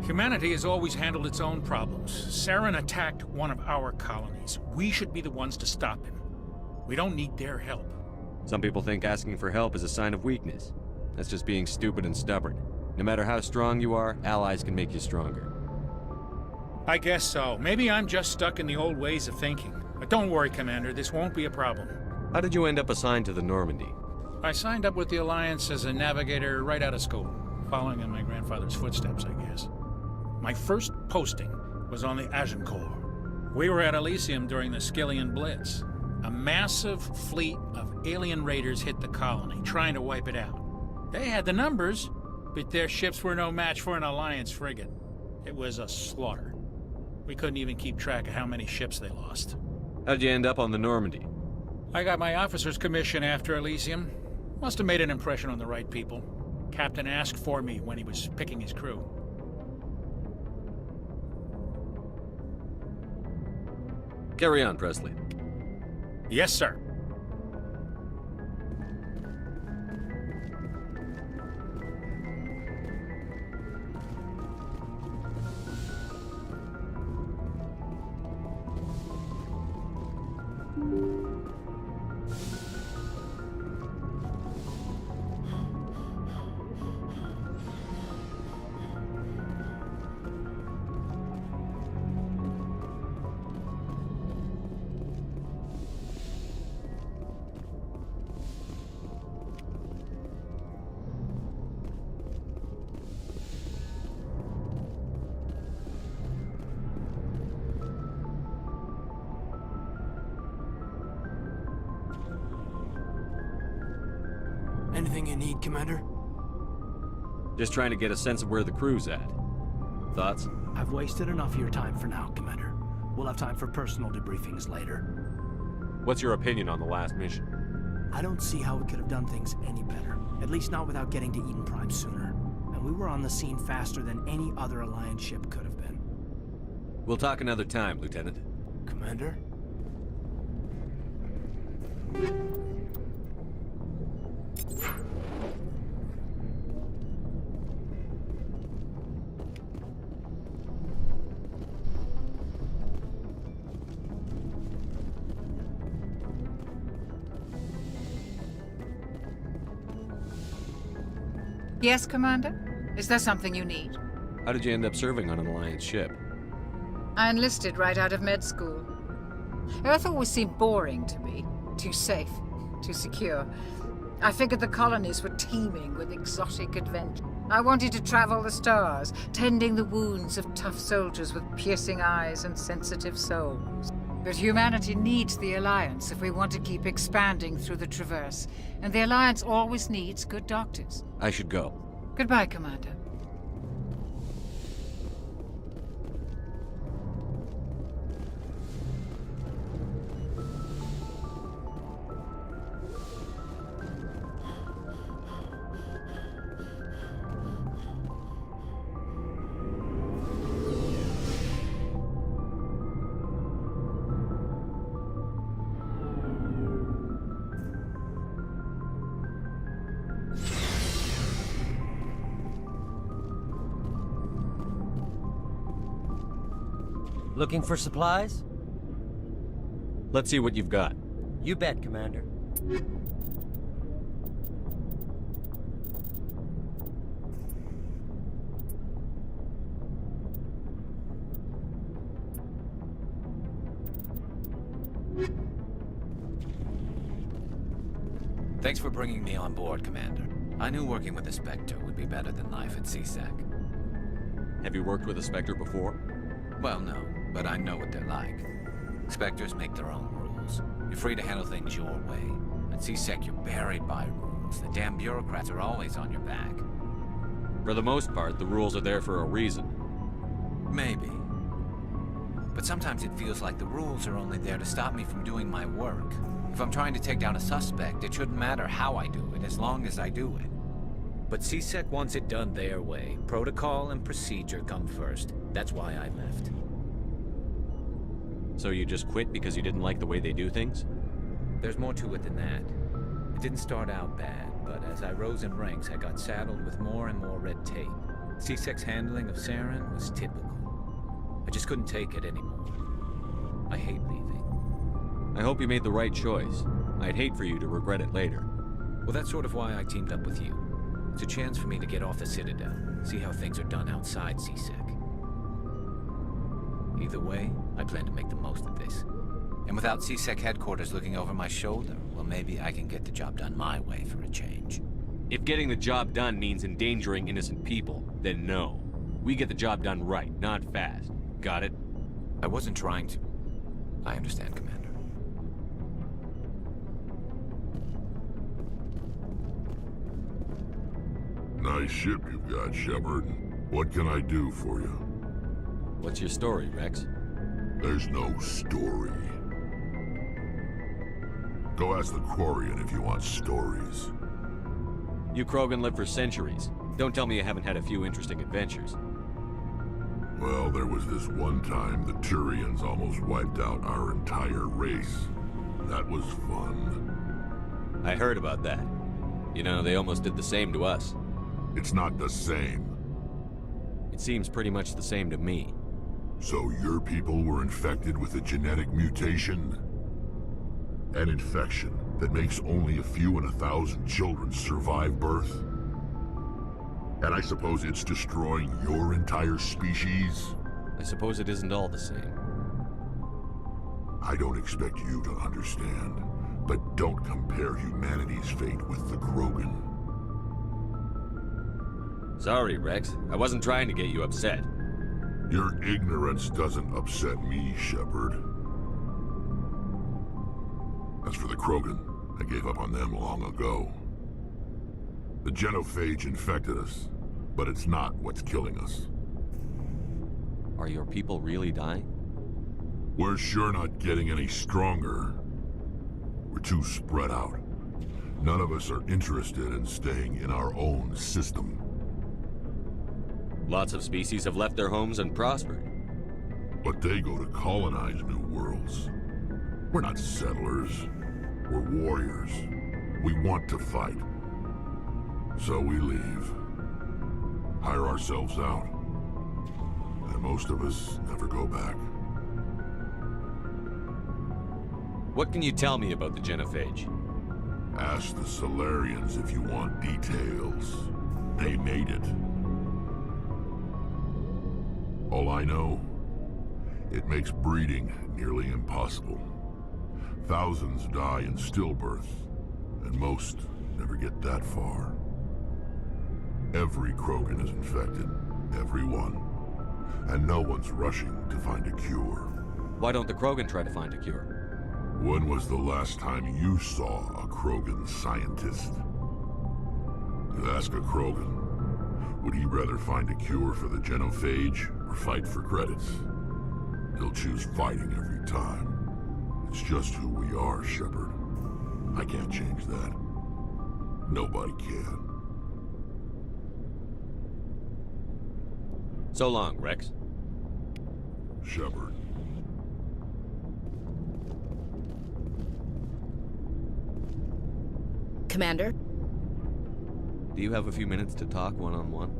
Humanity has always handled its own problems. Saren attacked one of our colonies. We should be the ones to stop him. We don't need their help. Some people think asking for help is a sign of weakness. That's just being stupid and stubborn. No matter how strong you are, allies can make you stronger. I guess so. Maybe I'm just stuck in the old ways of thinking. But don't worry, Commander, this won't be a problem. How did you end up assigned to the Normandy? I signed up with the Alliance as a navigator right out of school, following in my grandfather's footsteps, I guess. My first posting was on the Agincourt. We were at Elysium during the Skillian Blitz. A massive fleet of alien raiders hit the colony, trying to wipe it out. They had the numbers, but their ships were no match for an Alliance frigate. It was a slaughter. We couldn't even keep track of how many ships they lost. How'd you end up on the Normandy? I got my officer's commission after Elysium. Must have made an impression on the right people. Captain asked for me when he was picking his crew. Carry on, Presley. Yes, sir. Anything you need, Commander? Just trying to get a sense of where the crew's at. Thoughts? I've wasted enough of your time for now, Commander. We'll have time for personal debriefings later. What's your opinion on the last mission? I don't see how we could have done things any better. At least not without getting to Eden Prime sooner. And we were on the scene faster than any other Alliance ship could have been. We'll talk another time, Lieutenant. Commander? Yes, Commander? Is there something you need? How did you end up serving on an Alliance ship? I enlisted right out of med school. Earth always seemed boring to me. Too safe, too secure. I figured the colonies were teeming with exotic adventure. I wanted to travel the stars, tending the wounds of tough soldiers with piercing eyes and sensitive souls. But humanity needs the Alliance if we want to keep expanding through the Traverse, and the Alliance always needs good doctors. I should go. Goodbye, Commander. Looking for supplies? Let's see what you've got. You bet, Commander. Thanks for bringing me on board, Commander. I knew working with a Spectre would be better than life at CSEC. Have you worked with a Spectre before? Well, no, but I know what they're like. Spectres make their own rules. You're free to handle things your way. At CSEC, you're buried by rules. The damn bureaucrats are always on your back. For the most part, the rules are there for a reason. Maybe. But sometimes it feels like the rules are only there to stop me from doing my work. If I'm trying to take down a suspect, it shouldn't matter how I do it, as long as I do it. But CSEC wants it done their way. Protocol and procedure come first. That's why I left. So you just quit because you didn't like the way they do things? There's more to it than that. It didn't start out bad, but as I rose in ranks, I got saddled with more and more red tape. CSEC's handling of Saren was typical. I just couldn't take it anymore. I hate leaving. I hope you made the right choice. I'd hate for you to regret it later. Well, that's sort of why I teamed up with you. It's a chance for me to get off the Citadel, see how things are done outside CSEC. Either way, I plan to make the most of this. And without CSEC headquarters looking over my shoulder, well, maybe I can get the job done my way for a change. If getting the job done means endangering innocent people, then no. We get the job done right, not fast. Got it? I wasn't trying to. I understand, Commander. Nice ship you've got, Shepard. What can I do for you? What's your story, Rex? There's no story. Go ask the Quarian if you want stories. You Krogan lived for centuries. Don't tell me you haven't had a few interesting adventures. Well, there was this one time the Turians almost wiped out our entire race. That was fun. I heard about that. You know, they almost did the same to us. It's not the same. It seems pretty much the same to me. So your people were infected with a genetic mutation? An infection that makes only a few in 1,000 children survive birth? And I suppose it's destroying your entire species? I suppose it isn't all the same. I don't expect you to understand, but don't compare humanity's fate with the Krogan. Sorry, Rex. I wasn't trying to get you upset. Your ignorance doesn't upset me, Shepard. As for the Krogan, I gave up on them long ago. The genophage infected us, but it's not what's killing us. Are your people really dying? We're sure not getting any stronger. We're too spread out. None of us are interested in staying in our own system. Lots of species have left their homes and prospered. But they go to colonize new worlds. We're not settlers. We're warriors. We want to fight. So we leave. Hire ourselves out. And most of us never go back. What can you tell me about the genophage? Ask the Solarians if you want details. They made it. All I know, it makes breeding nearly impossible. Thousands die in stillbirth, and most never get that far. Every Krogan is infected, every one. And no one's rushing to find a cure. Why don't the Krogan try to find a cure? When was the last time you saw a Krogan scientist? Ask a Krogan. Would he rather find a cure for the genophage or fight for credits? He'll choose fighting every time. It's just who we are, Shepard. I can't change that. Nobody can. So long, Rex. Shepard. Commander? Do you have a few minutes to talk one-on-one?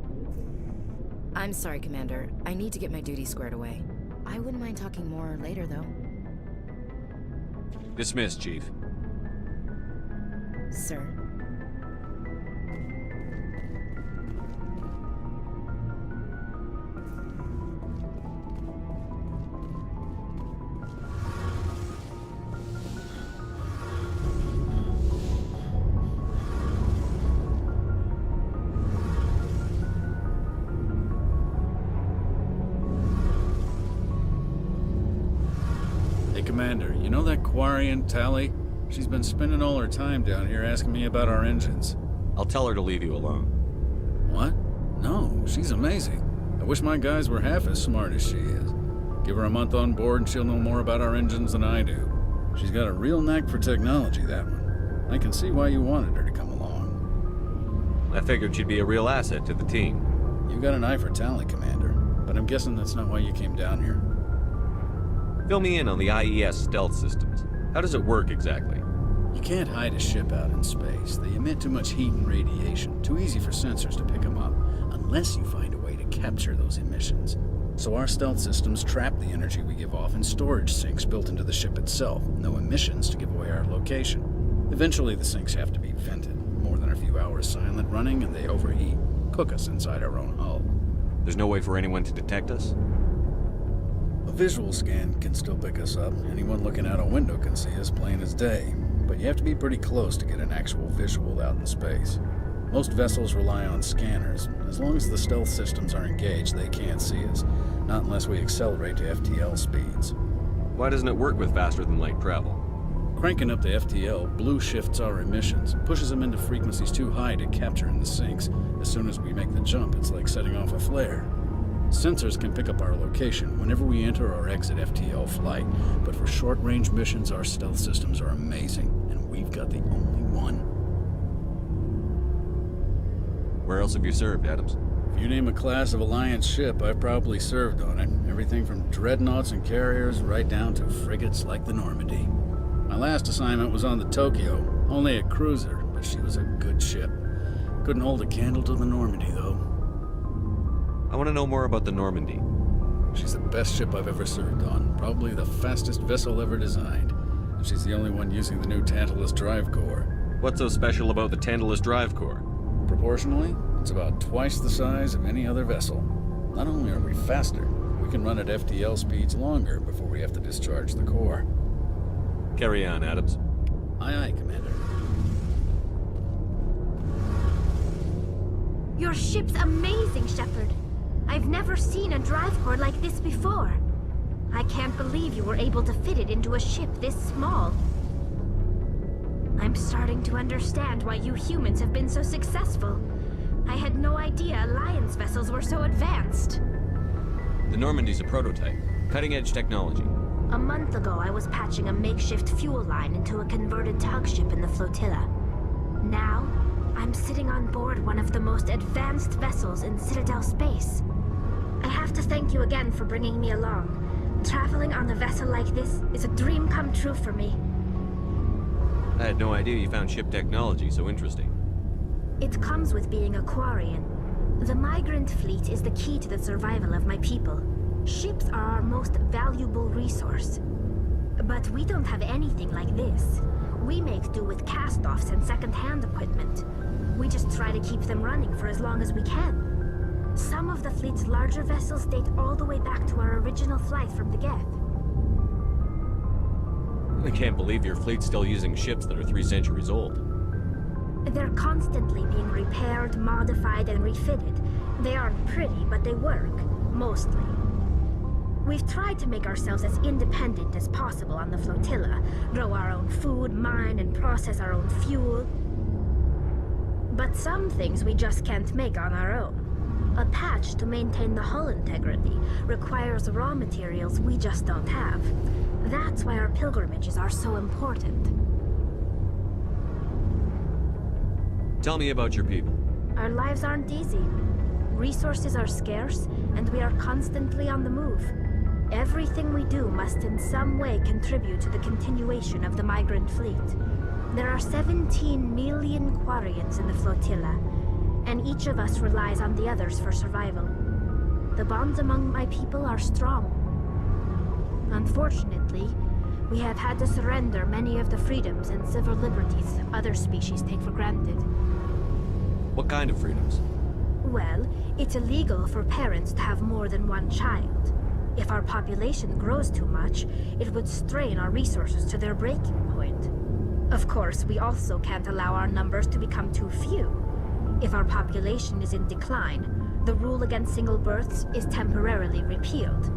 I'm sorry, Commander. I need to get my duties squared away. I wouldn't mind talking more later, though. Dismissed, Chief. Sir. Commander, you know that Quarian, Tally? She's been spending all her time down here asking me about our engines. I'll tell her to leave you alone. What? No, she's amazing. I wish my guys were half as smart as she is. Give her a month on board and she'll know more about our engines than I do. She's got a real knack for technology, that one. I can see why you wanted her to come along. I figured she'd be a real asset to the team. You got an eye for talent, Commander, but I'm guessing that's not why you came down here. Fill me in on the IES stealth systems. How does it work exactly? You can't hide a ship out in space. They emit too much heat and radiation. Too easy for sensors to pick them up, unless you find a way to capture those emissions. So our stealth systems trap the energy we give off in storage sinks built into the ship itself. No emissions to give away our location. Eventually the sinks have to be vented. More than a few hours silent running and they overheat. Cook us inside our own hull. There's no way for anyone to detect us? A visual scan can still pick us up. Anyone looking out a window can see us plain as day. But you have to be pretty close to get an actual visual out in space. Most vessels rely on scanners. As long as the stealth systems are engaged, they can't see us. Not unless we accelerate to FTL speeds. Why doesn't it work with faster-than-light travel? Cranking up the FTL blue shifts our emissions, pushes them into frequencies too high to capture in the sinks. As soon as we make the jump, it's like setting off a flare. Sensors can pick up our location whenever we enter or exit FTL flight, but for short-range missions, our stealth systems are amazing, and we've got the only one. Where else have you served, Adams? You name a class of Alliance ship, I've probably served on it. Everything from dreadnoughts and carriers right down to frigates like the Normandy. My last assignment was on the Tokyo, only a cruiser, but she was a good ship. Couldn't hold a candle to the Normandy, though. I want to know more about the Normandy. She's the best ship I've ever served on, probably the fastest vessel ever designed. And she's the only one using the new Tantalus drive core. What's so special about the Tantalus drive core? Proportionally, it's about twice the size of any other vessel. Not only are we faster, we can run at FTL speeds longer before we have to discharge the core. Carry on, Adams. Aye, aye, Commander. Your ship's amazing, Shepard. I've never seen a drive core like this before. I can't believe you were able to fit it into a ship this small. I'm starting to understand why you humans have been so successful. I had no idea Alliance vessels were so advanced. The Normandy's a prototype. Cutting-edge technology. A month ago, I was patching a makeshift fuel line into a converted tug ship in the flotilla. Now, I'm sitting on board one of the most advanced vessels in Citadel space. I have to thank you again for bringing me along. Traveling on a vessel like this is a dream come true for me. I had no idea you found ship technology so interesting. It comes with being a Quarian. The migrant fleet is the key to the survival of my people. Ships are our most valuable resource. But we don't have anything like this. We make do with cast-offs and second-hand equipment. We just try to keep them running for as long as we can. Some of the fleet's larger vessels date all the way back to our original flight from the Geth. I can't believe your fleet's still using ships that are 3 centuries old. They're constantly being repaired, modified, and refitted. They aren't pretty, but they work. Mostly. We've tried to make ourselves as independent as possible on the flotilla. Grow our own food, mine, and process our own fuel. But some things we just can't make on our own. A patch to maintain the hull integrity requires raw materials we just don't have. That's why our pilgrimages are so important. Tell me about your people. Our lives aren't easy. Resources are scarce, and we are constantly on the move. Everything we do must in some way contribute to the continuation of the migrant fleet. There are 17 million Quarians in the flotilla, and each of us relies on the others for survival. The bonds among my people are strong. Unfortunately, we have had to surrender many of the freedoms and civil liberties other species take for granted. What kind of freedoms? Well, it's illegal for parents to have more than one child. If our population grows too much, it would strain our resources to their breaking point. Of course, we also can't allow our numbers to become too few. If our population is in decline, the rule against single births is temporarily repealed.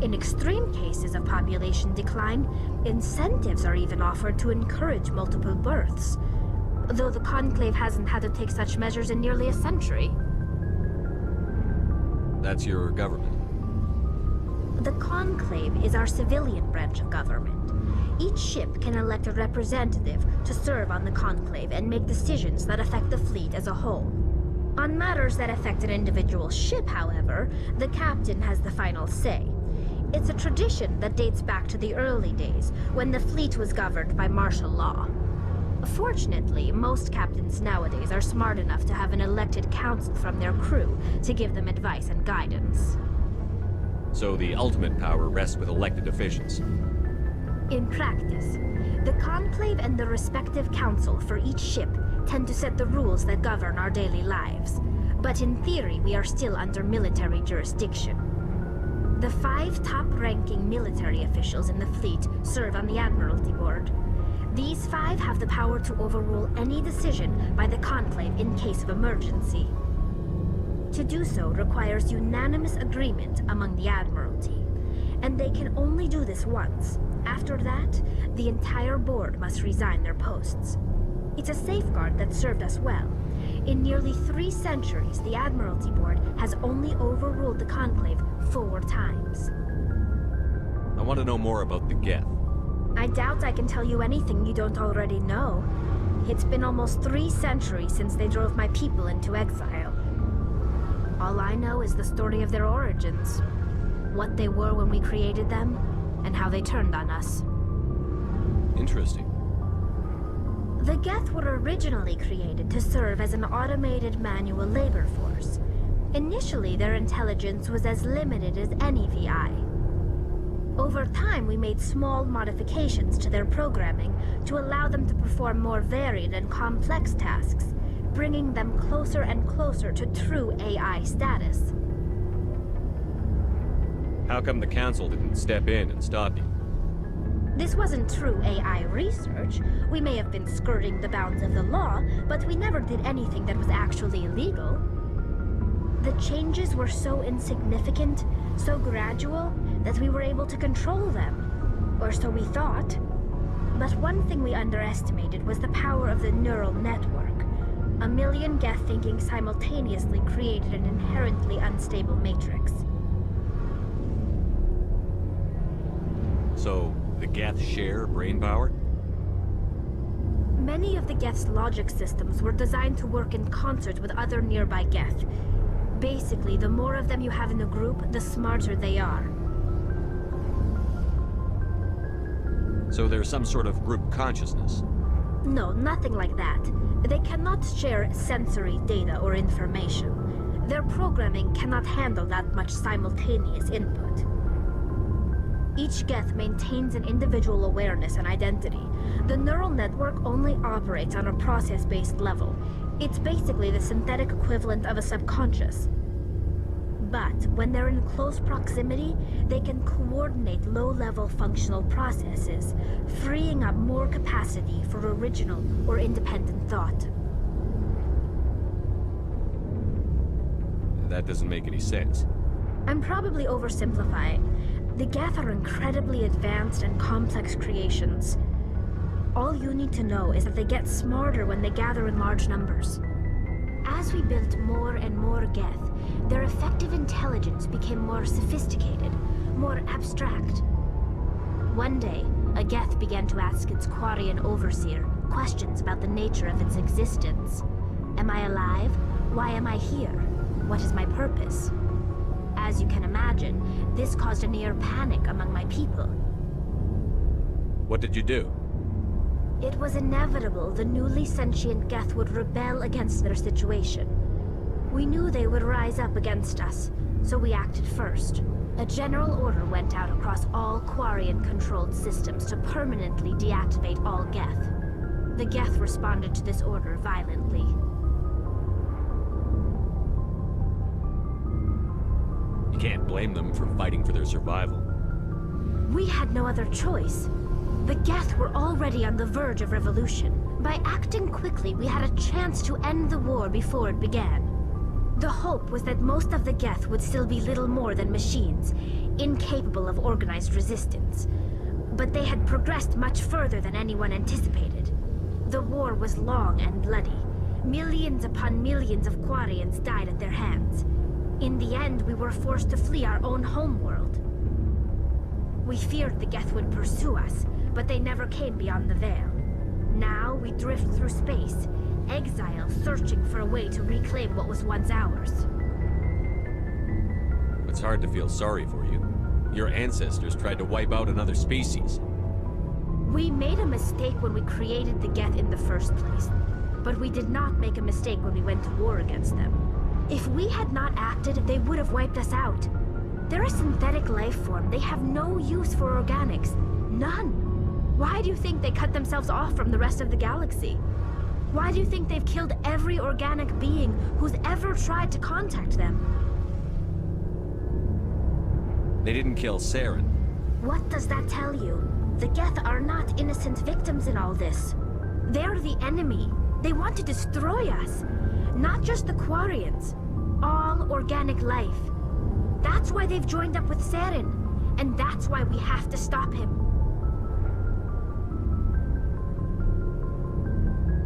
In extreme cases of population decline, incentives are even offered to encourage multiple births, though the Conclave hasn't had to take such measures in nearly a century. That's your government. The Conclave is our civilian branch of government. Each ship can elect a representative to serve on the Conclave and make decisions that affect the fleet as a whole. On matters that affect an individual ship, however, the captain has the final say. It's a tradition that dates back to the early days, when the fleet was governed by martial law. Fortunately, most captains nowadays are smart enough to have an elected council from their crew to give them advice and guidance. So the ultimate power rests with elected officials. In practice, the Conclave and the respective council for each ship tend to set the rules that govern our daily lives. But in theory, we are still under military jurisdiction. The 5 top-ranking military officials in the fleet serve on the Admiralty Board. These 5 have the power to overrule any decision by the Conclave in case of emergency. To do so requires unanimous agreement among the Admiralty, and they can only do this once. After that, the entire board must resign their posts. It's a safeguard that served us well. In nearly 3 centuries, the Admiralty Board has only overruled the Conclave 4 times. I want to know more about the Geth. I doubt I can tell you anything you don't already know. It's been almost 3 centuries since they drove my people into exile. All I know is the story of their origins. What they were when we created them, and how they turned on us. Interesting. The Geth were originally created to serve as an automated manual labor force. Initially, their intelligence was as limited as any VI. Over time, we made small modifications to their programming to allow them to perform more varied and complex tasks, bringing them closer and closer to true AI status. How come the Council didn't step in and stop you? This wasn't true AI research. We may have been skirting the bounds of the law, but we never did anything that was actually illegal. The changes were so insignificant, so gradual, that we were able to control them. Or so we thought. But one thing we underestimated was the power of the neural network. A million Geth thinking simultaneously created an inherently unstable matrix. So, the Geth share brain power? Many of the Geth's logic systems were designed to work in concert with other nearby Geth. Basically, the more of them you have in a group, the smarter they are. So there's some sort of group consciousness? No, nothing like that. They cannot share sensory data or information. Their programming cannot handle that much simultaneous input. Each Geth maintains an individual awareness and identity. The neural network only operates on a process-based level. It's basically the synthetic equivalent of a subconscious. But when they're in close proximity, they can coordinate low-level functional processes, freeing up more capacity for original or independent thought. That doesn't make any sense. I'm probably oversimplifying. The Geth are incredibly advanced and complex creations. All you need to know is that they get smarter when they gather in large numbers. As we built more and more Geth, their effective intelligence became more sophisticated, more abstract. One day, a Geth began to ask its Quarian overseer questions about the nature of its existence. Am I alive? Why am I here? What is my purpose? As you can imagine, this caused a near panic among my people. What did you do? It was inevitable the newly sentient Geth would rebel against their situation. We knew they would rise up against us, so we acted first. A general order went out across all Quarian-controlled systems to permanently deactivate all Geth. The Geth responded to this order violently. You can't blame them for fighting for their survival. We had no other choice. The Geth were already on the verge of revolution. By acting quickly, we had a chance to end the war before it began. The hope was that most of the Geth would still be little more than machines, incapable of organized resistance. But they had progressed much further than anyone anticipated. The war was long and bloody. Millions upon millions of Quarians died at their hands. In the end, we were forced to flee our own homeworld. We feared the Geth would pursue us, but they never came beyond the Veil. Now we drift through space, exile searching for a way to reclaim what was once ours. It's hard to feel sorry for you. Your ancestors tried to wipe out another species. We made a mistake when we created the Geth in the first place, but we did not make a mistake when we went to war against them. If we had not acted, they would have wiped us out. They're a synthetic life form. They have no use for organics. None. Why do you think they cut themselves off from the rest of the galaxy? Why do you think they've killed every organic being who's ever tried to contact them? They didn't kill Saren. What does that tell you? The Geth are not innocent victims in all this. They're the enemy. They want to destroy us. Not just the Quarians. All organic life. That's why they've joined up with Saren. And that's why we have to stop him.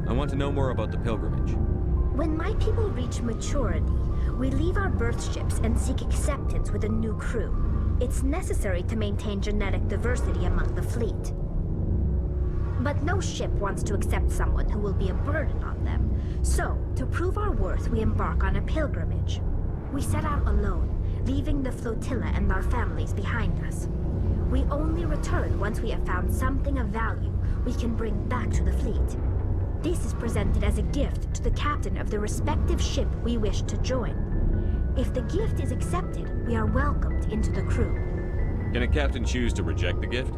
I want to know more about the pilgrimage. When my people reach maturity, we leave our birth ships and seek acceptance with a new crew. It's necessary to maintain genetic diversity among the fleet. But no ship wants to accept someone who will be a burden on them. So, to prove our worth, we embark on a pilgrimage. We set out alone, leaving the flotilla and our families behind us. We only return once we have found something of value we can bring back to the fleet. This is presented as a gift to the captain of the respective ship we wish to join. If the gift is accepted, we are welcomed into the crew. Can a captain choose to reject the gift?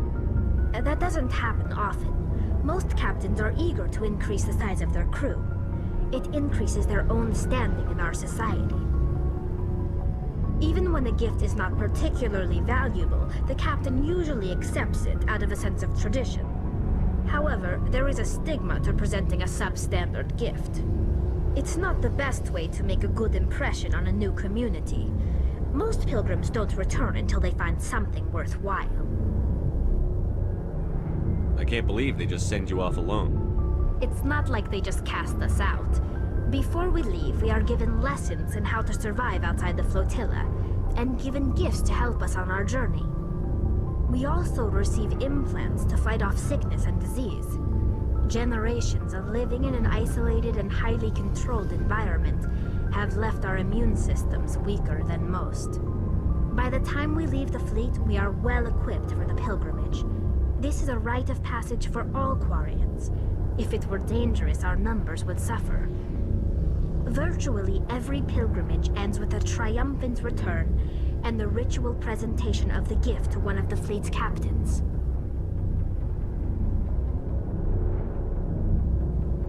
That doesn't happen often. Most captains are eager to increase the size of their crew. It increases their own standing in our society. Even when the gift is not particularly valuable, the captain usually accepts it out of a sense of tradition. However, there is a stigma to presenting a substandard gift. It's not the best way to make a good impression on a new community. Most pilgrims don't return until they find something worthwhile. I can't believe they just send you off alone. It's not like they just cast us out. Before we leave, we are given lessons in how to survive outside the flotilla, and given gifts to help us on our journey. We also receive implants to fight off sickness and disease. Generations of living in an isolated and highly controlled environment have left our immune systems weaker than most. By the time we leave the fleet, we are well equipped for the pilgrimage. This is a rite of passage for all Quarians. If it were dangerous, our numbers would suffer. Virtually every pilgrimage ends with a triumphant return and the ritual presentation of the gift to one of the fleet's captains.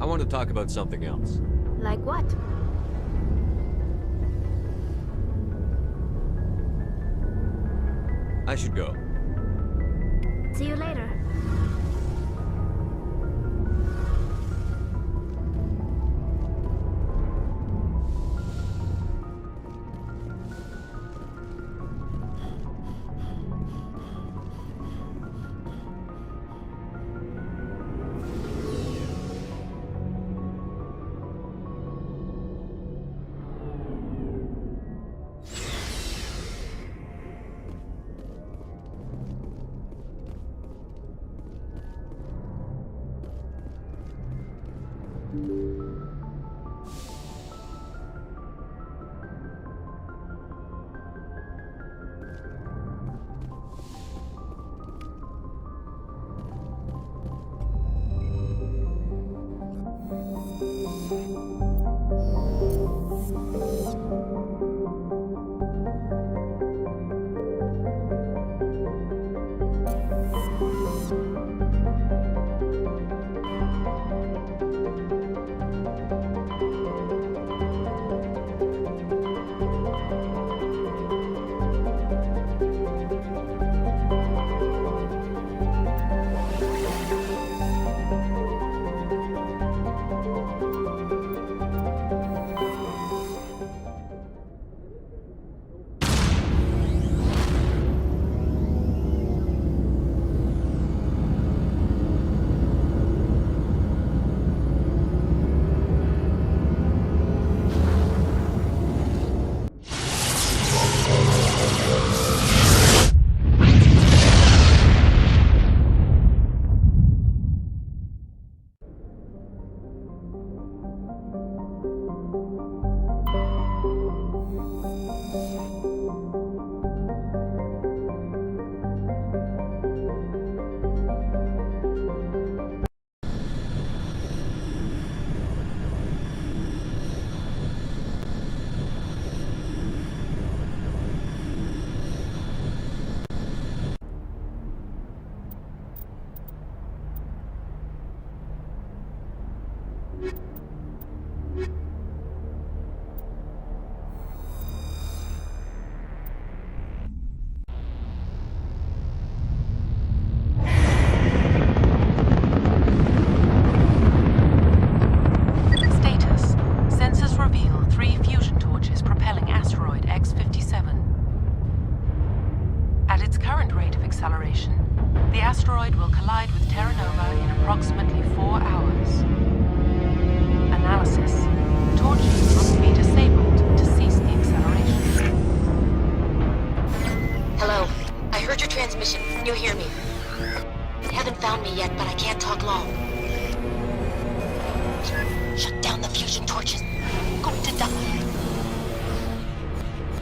I want to talk about something else. Like what? I should go. See you later.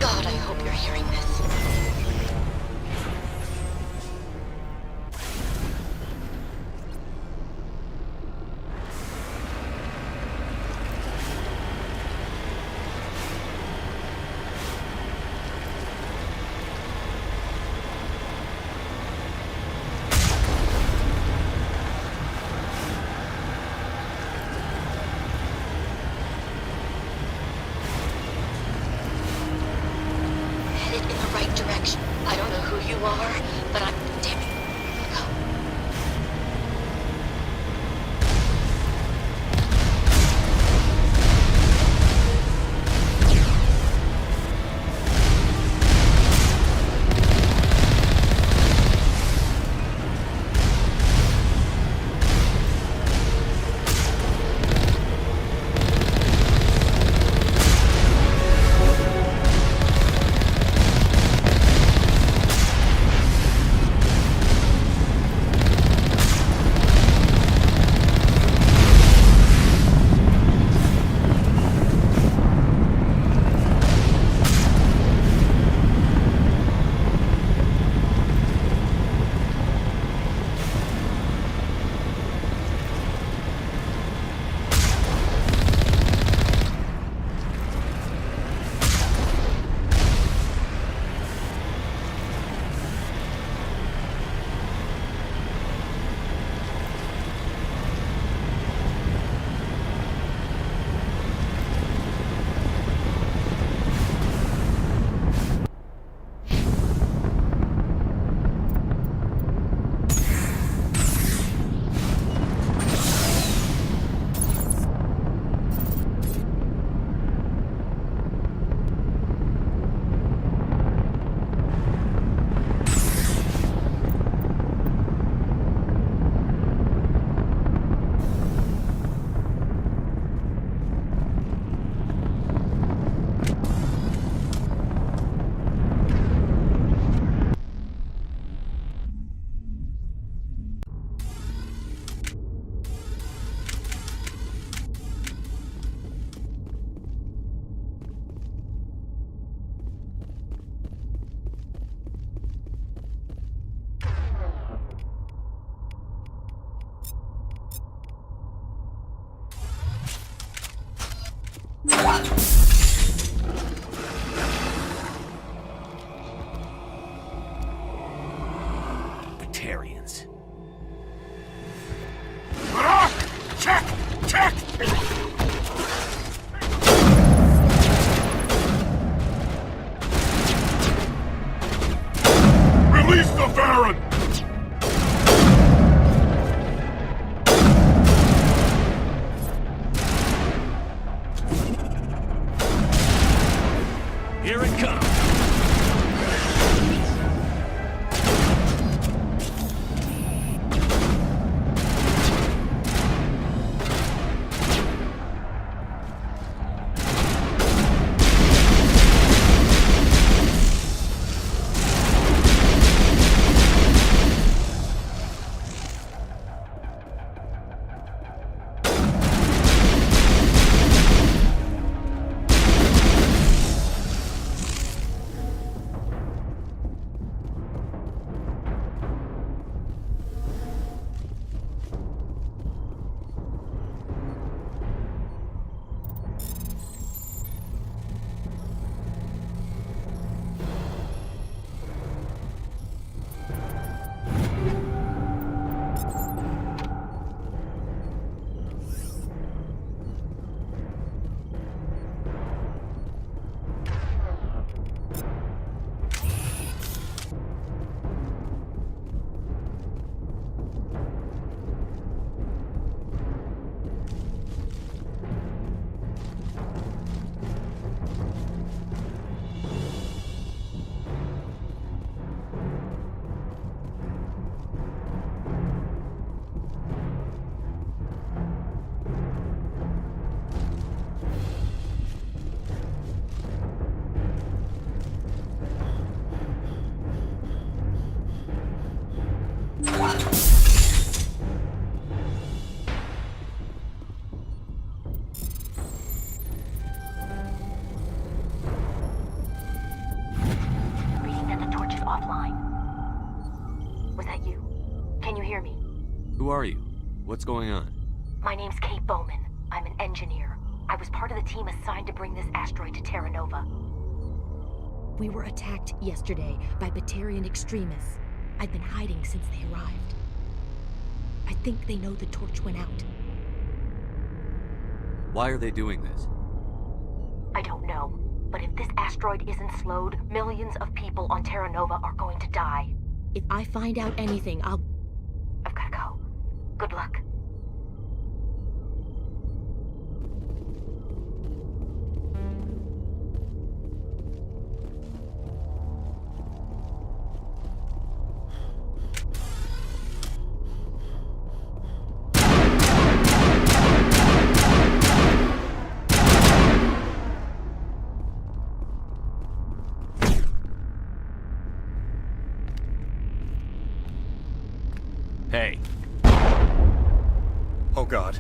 God, I hope you're hearing this. Headed in the right direction. I don't know who you are, but I'm damn it. Go. Batarians. Check! Check! Release the Baron! Here it comes. you hear me? Who are you? What's going on? My name's Kate Bowman. I'm an engineer. I was part of the team assigned to bring this asteroid to Terra Nova. We were attacked yesterday by Batarian extremists. I've been hiding since they arrived. I think they know the torch went out. Why are they doing this? I don't know. But if this asteroid isn't slowed, millions of people on Terra Nova are going to die. If I find out anything, I've gotta go. Good luck. Hey. Oh God.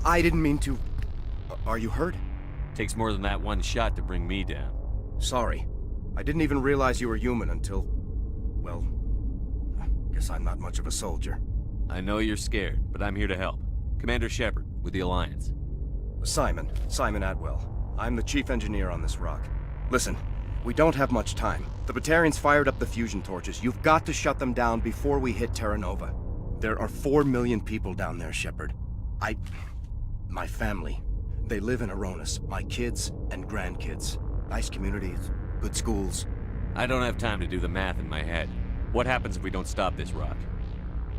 I didn't mean to... Are you hurt? Takes more than that one shot to bring me down. Sorry. I didn't even realize you were human until... Well... Guess I'm not much of a soldier. I know you're scared, but I'm here to help. Commander Shepard, with the Alliance. Simon Atwell. I'm the chief engineer on this rock. Listen, we don't have much time. The Batarians fired up the fusion torches. You've got to shut them down before we hit Terra Nova. There are 4 million people down there, Shepard. My family, they live in Aronis. My kids and grandkids. Nice communities, good schools. I don't have time to do the math in my head. What happens if we don't stop this rock?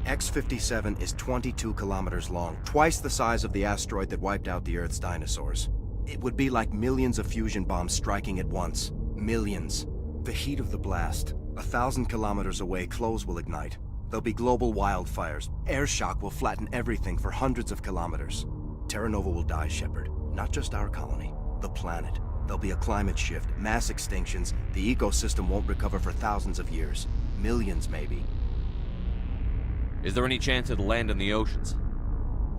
X-57 is 22 kilometers long, twice the size of the asteroid that wiped out the Earth's dinosaurs. It would be like millions of fusion bombs striking at once. Millions. The heat of the blast. 1,000 kilometers away, clothes will ignite. There'll be global wildfires. Air shock will flatten everything for hundreds of kilometers. Terra Nova will die, Shepard. Not just our colony, the planet. There'll be a climate shift, mass extinctions. The ecosystem won't recover for thousands of years. Millions, maybe. Is there any chance it'll land in the oceans?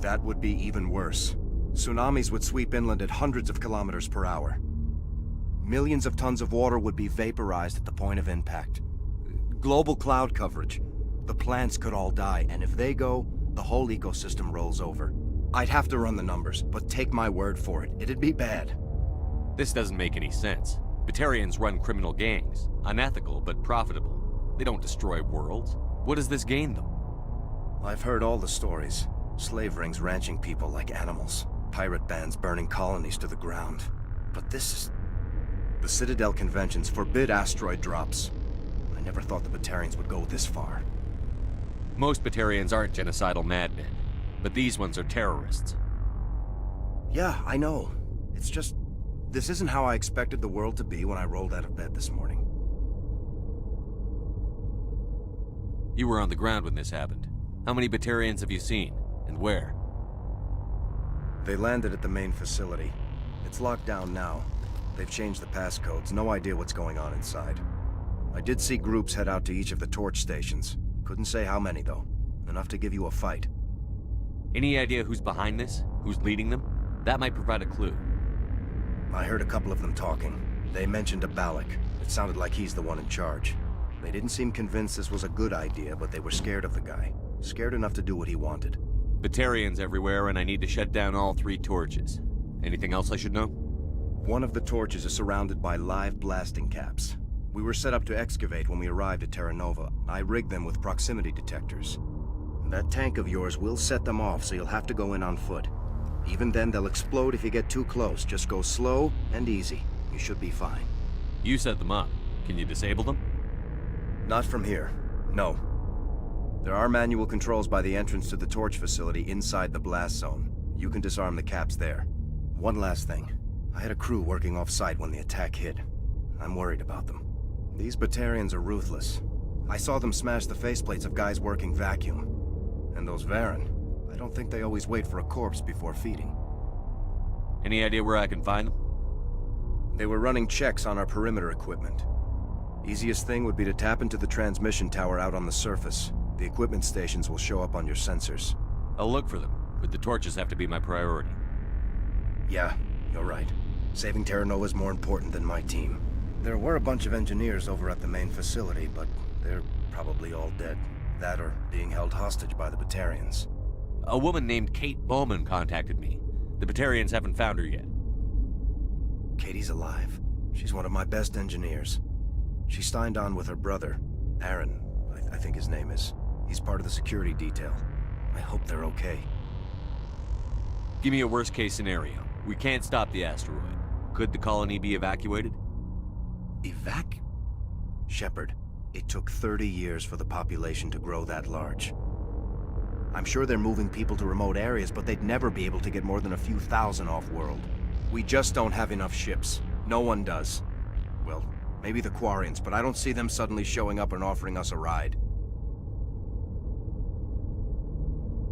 That would be even worse. Tsunamis would sweep inland at hundreds of kilometers per hour. Millions of tons of water would be vaporized at the point of impact. Global cloud coverage. The plants could all die, and if they go, the whole ecosystem rolls over. I'd have to run the numbers, but take my word for it, it'd be bad. This doesn't make any sense. Batarians run criminal gangs. Unethical, but profitable. They don't destroy worlds. What does this gain them? I've heard all the stories. Slave rings ranching people like animals. Pirate bands burning colonies to the ground. But this is... The Citadel conventions forbid asteroid drops. I never thought the Batarians would go this far. Most Batarians aren't genocidal madmen, but these ones are terrorists. Yeah, I know. It's just... This isn't how I expected the world to be when I rolled out of bed this morning. You were on the ground when this happened. How many Batarians have you seen, and where? They landed at the main facility. It's locked down now. They've changed the passcodes, no idea what's going on inside. I did see groups head out to each of the torch stations. Couldn't say how many, though. Enough to give you a fight. Any idea who's behind this? Who's leading them? That might provide a clue. I heard a couple of them talking. They mentioned a Balak. It sounded like he's the one in charge. They didn't seem convinced this was a good idea, but they were scared of the guy. Scared enough to do what he wanted. Batarians everywhere, and I need to shut down all 3 torches. Anything else I should know? One of the torches is surrounded by live blasting caps. We were set up to excavate when we arrived at Terra Nova. I rigged them with proximity detectors. That tank of yours will set them off, so you'll have to go in on foot. Even then, they'll explode if you get too close. Just go slow and easy. You should be fine. You set them up. Can you disable them? Not from here. No. There are manual controls by the entrance to the torch facility inside the blast zone. You can disarm the caps there. One last thing. I had a crew working off-site when the attack hit. I'm worried about them. These Batarians are ruthless. I saw them smash the faceplates of guys working vacuum. And those Varen, I don't think they always wait for a corpse before feeding. Any idea where I can find them? They were running checks on our perimeter equipment. Easiest thing would be to tap into the transmission tower out on the surface. The equipment stations will show up on your sensors. I'll look for them, but the torches have to be my priority. Yeah, you're right. Saving Terra Nova is more important than my team. There were a bunch of engineers over at the main facility, but they're probably all dead. That or being held hostage by the Batarians. A woman named Kate Bowman contacted me. The Batarians haven't found her yet. Katie's alive. She's one of my best engineers. She signed on with her brother, Aaron, I think his name is. He's part of the security detail. I hope they're okay. Give me a worst-case scenario. We can't stop the asteroid. Could the colony be evacuated? Shepard, it took 30 years for the population to grow that large. I'm sure they're moving people to remote areas, but they'd never be able to get more than a few thousand off-world. We just don't have enough ships. No one does. Well, maybe the Quarians, but I don't see them suddenly showing up and offering us a ride.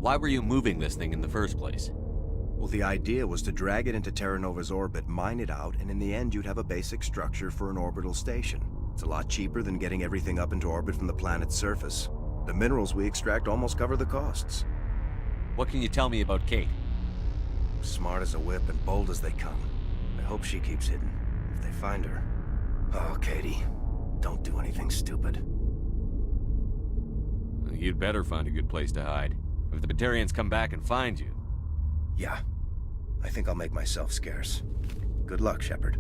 Why were you moving this thing in the first place? Well, the idea was to drag it into Terra Nova's orbit, mine it out, and in the end you'd have a basic structure for an orbital station. It's a lot cheaper than getting everything up into orbit from the planet's surface. The minerals we extract almost cover the costs. What can you tell me about Kate? Smart as a whip and bold as they come. I hope she keeps hidden, if they find her. Oh, Katie, don't do anything stupid. You'd better find a good place to hide. If the Batarians come back and find you... Yeah, I think I'll make myself scarce. Good luck, Shepard.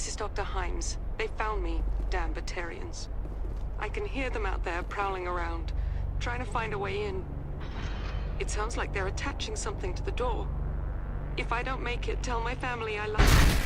This is Dr. Himes. They found me, damn Batarians. I can hear them out there prowling around, trying to find a way in. It sounds like they're attaching something to the door. If I don't make it, tell my family I love them.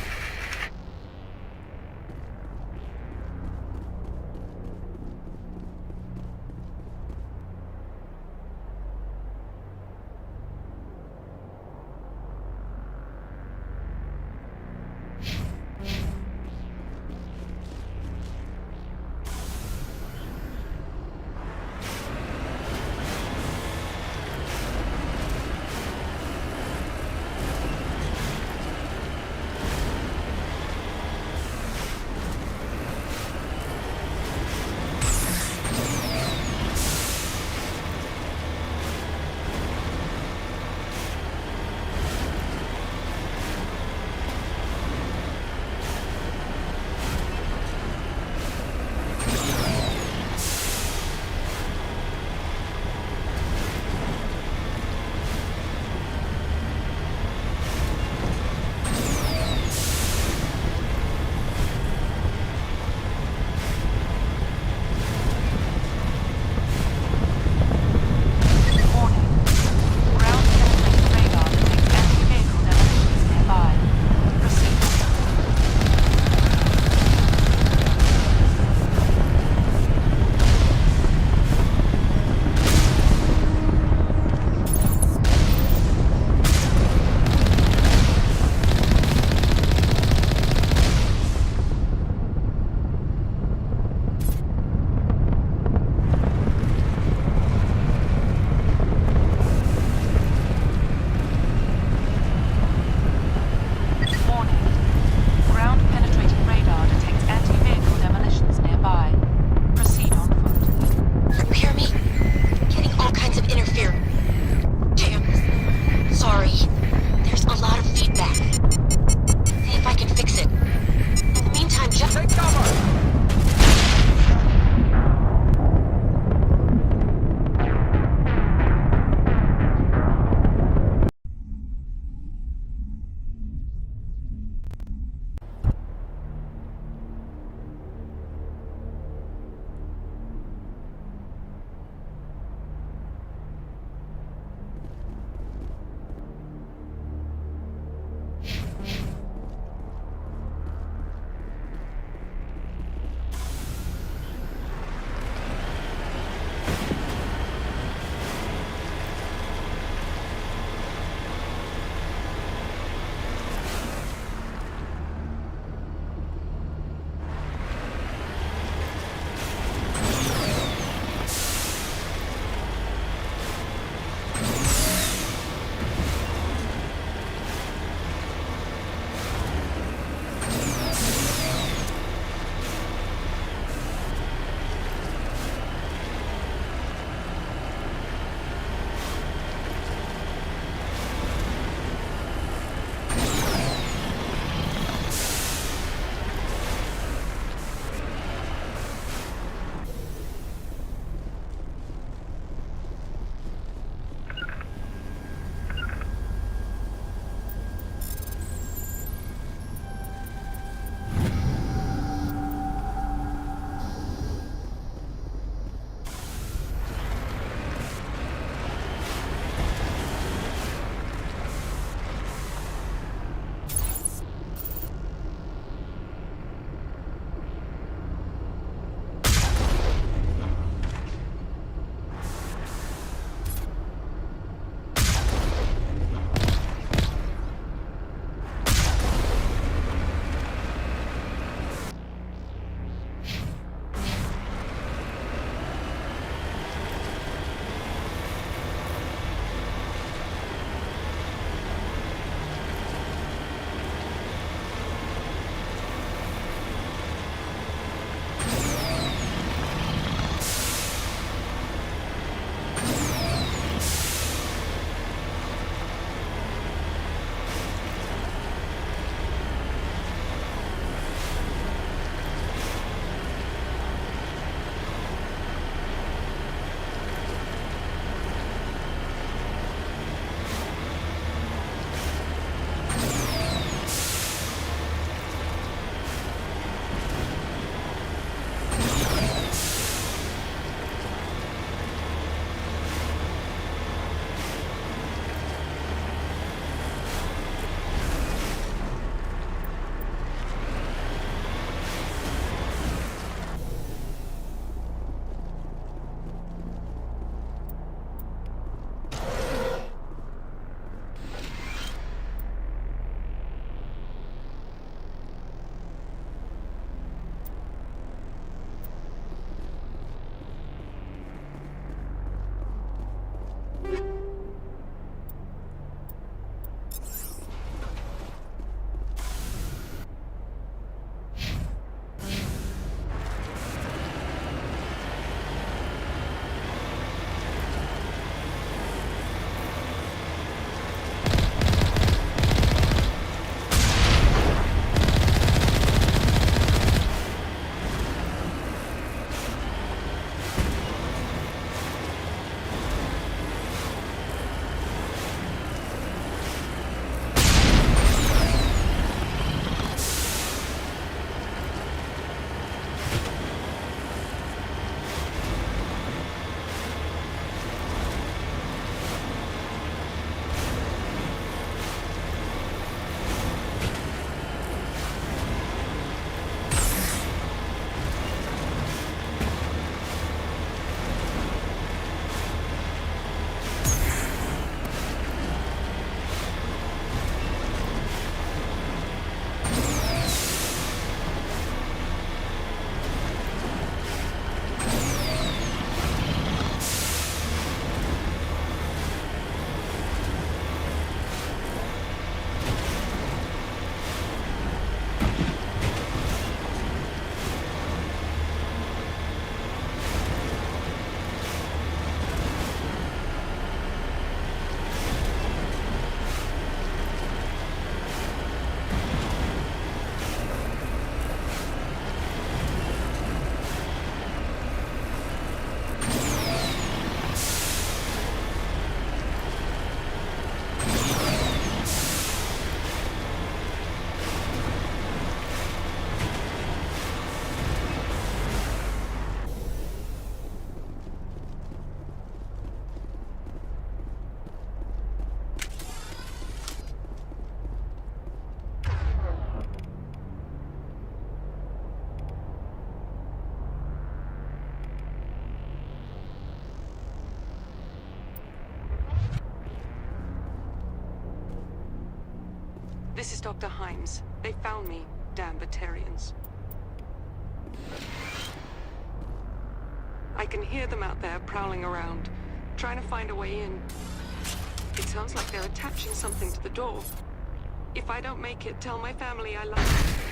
This is Dr. Himes. They found me, damn Batarians. I can hear them out there prowling around, trying to find a way in. It sounds like they're attaching something to the door. If I don't make it, tell my family I love them.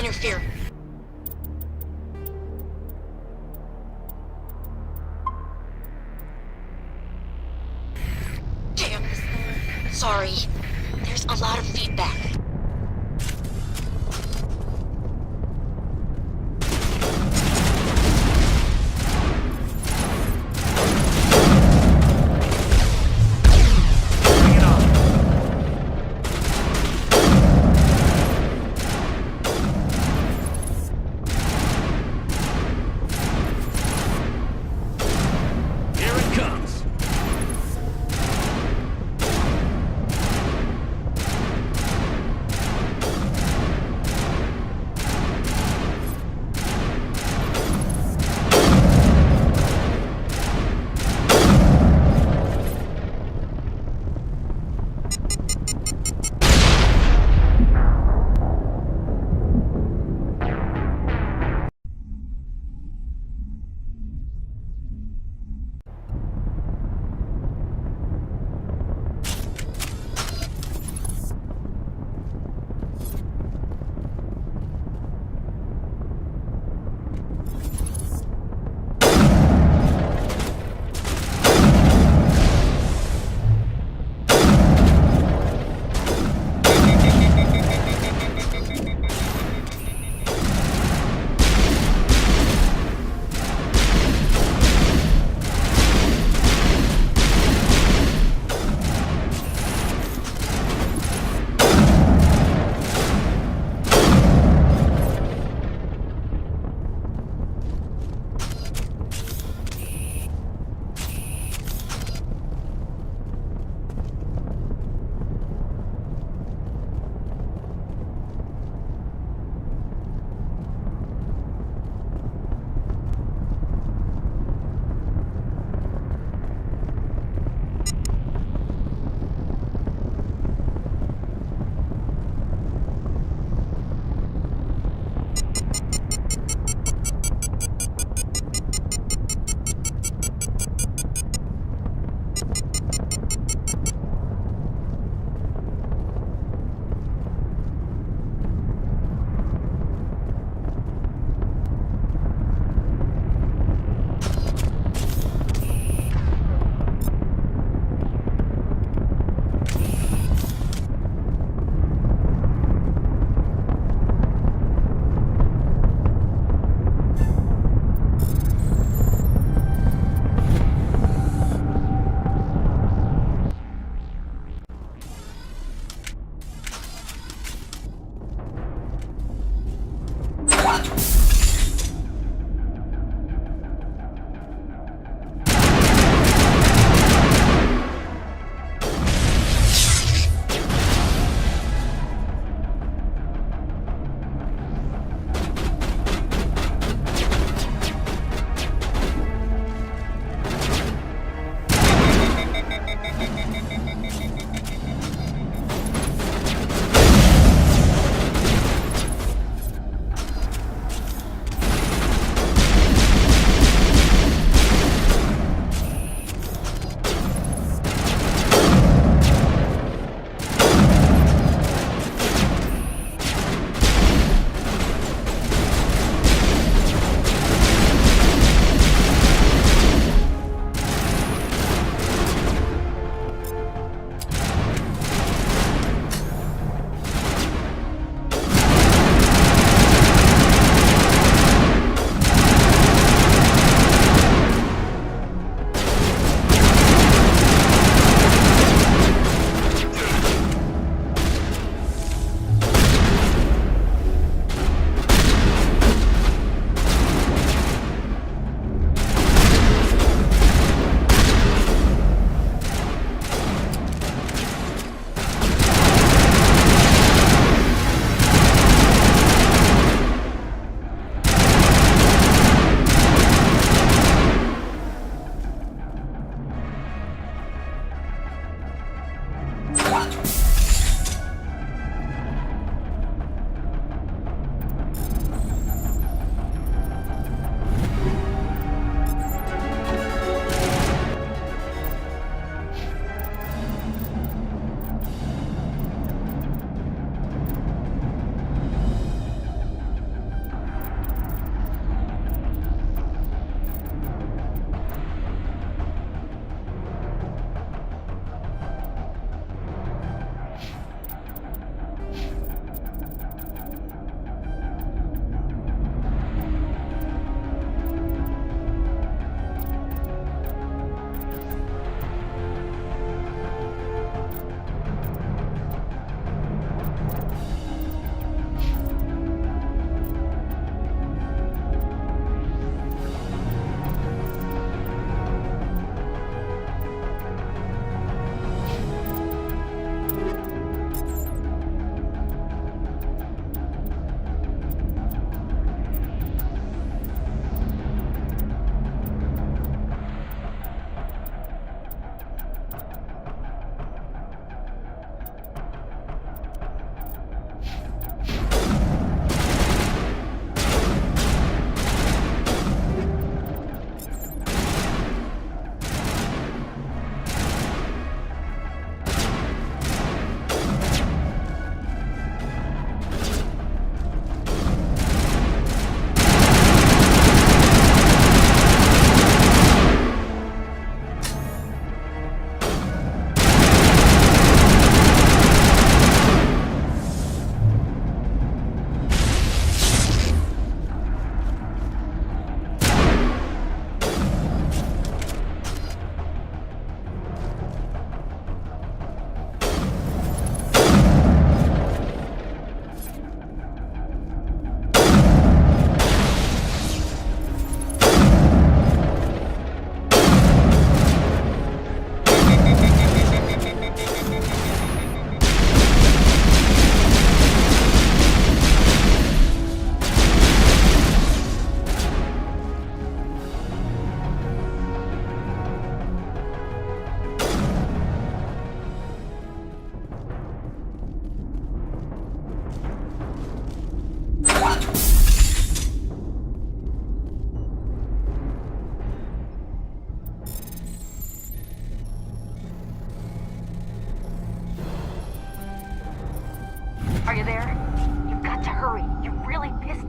interfere. Damn. Sorry. There's a lot of feedback.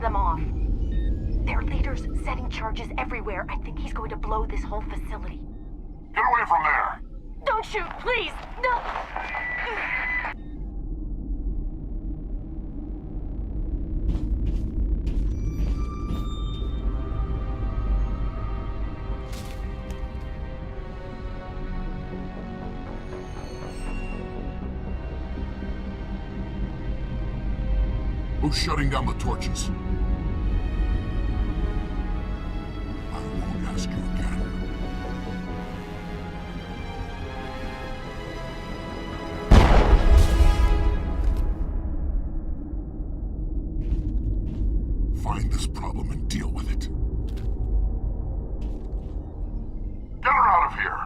them off. Their leader's setting charges everywhere. I think he's going to blow this whole facility. Get away from there! Don't shoot, please! No! Who's shutting down the torches? I won't ask you again. Find this problem and deal with it. Get her out of here!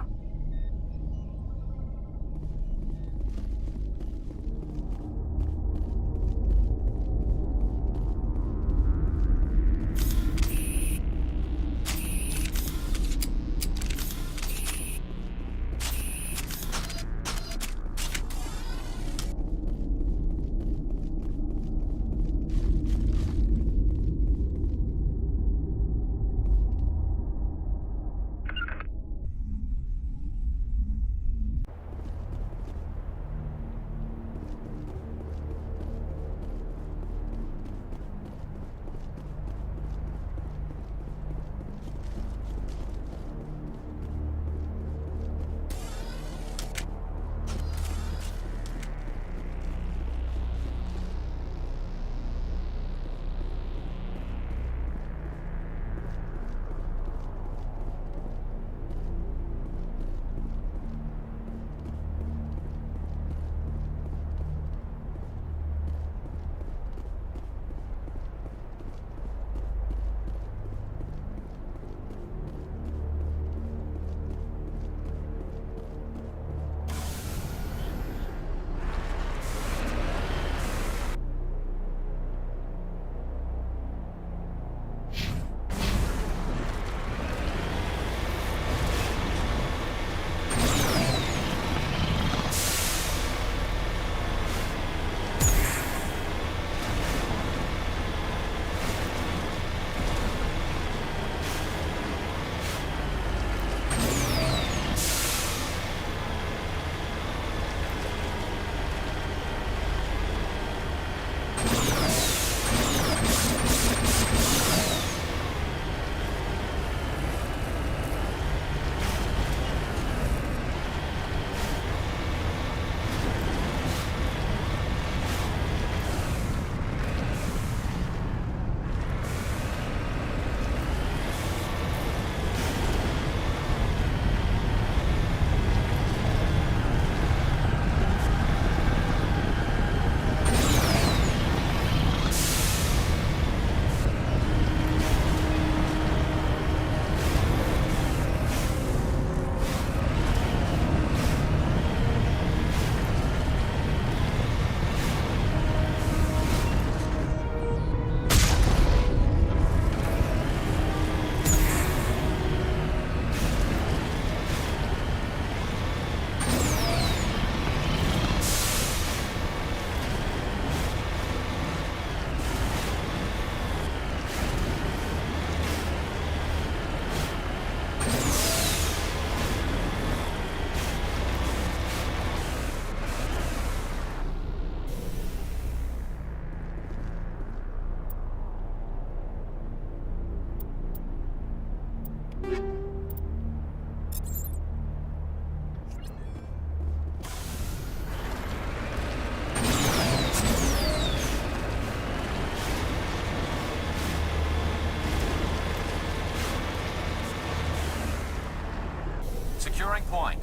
Securing point.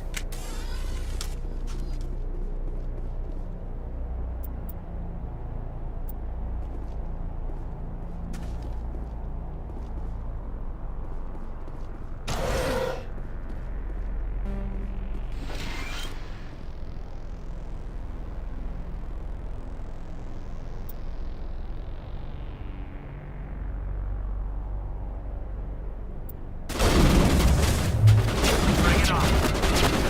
Bring it on.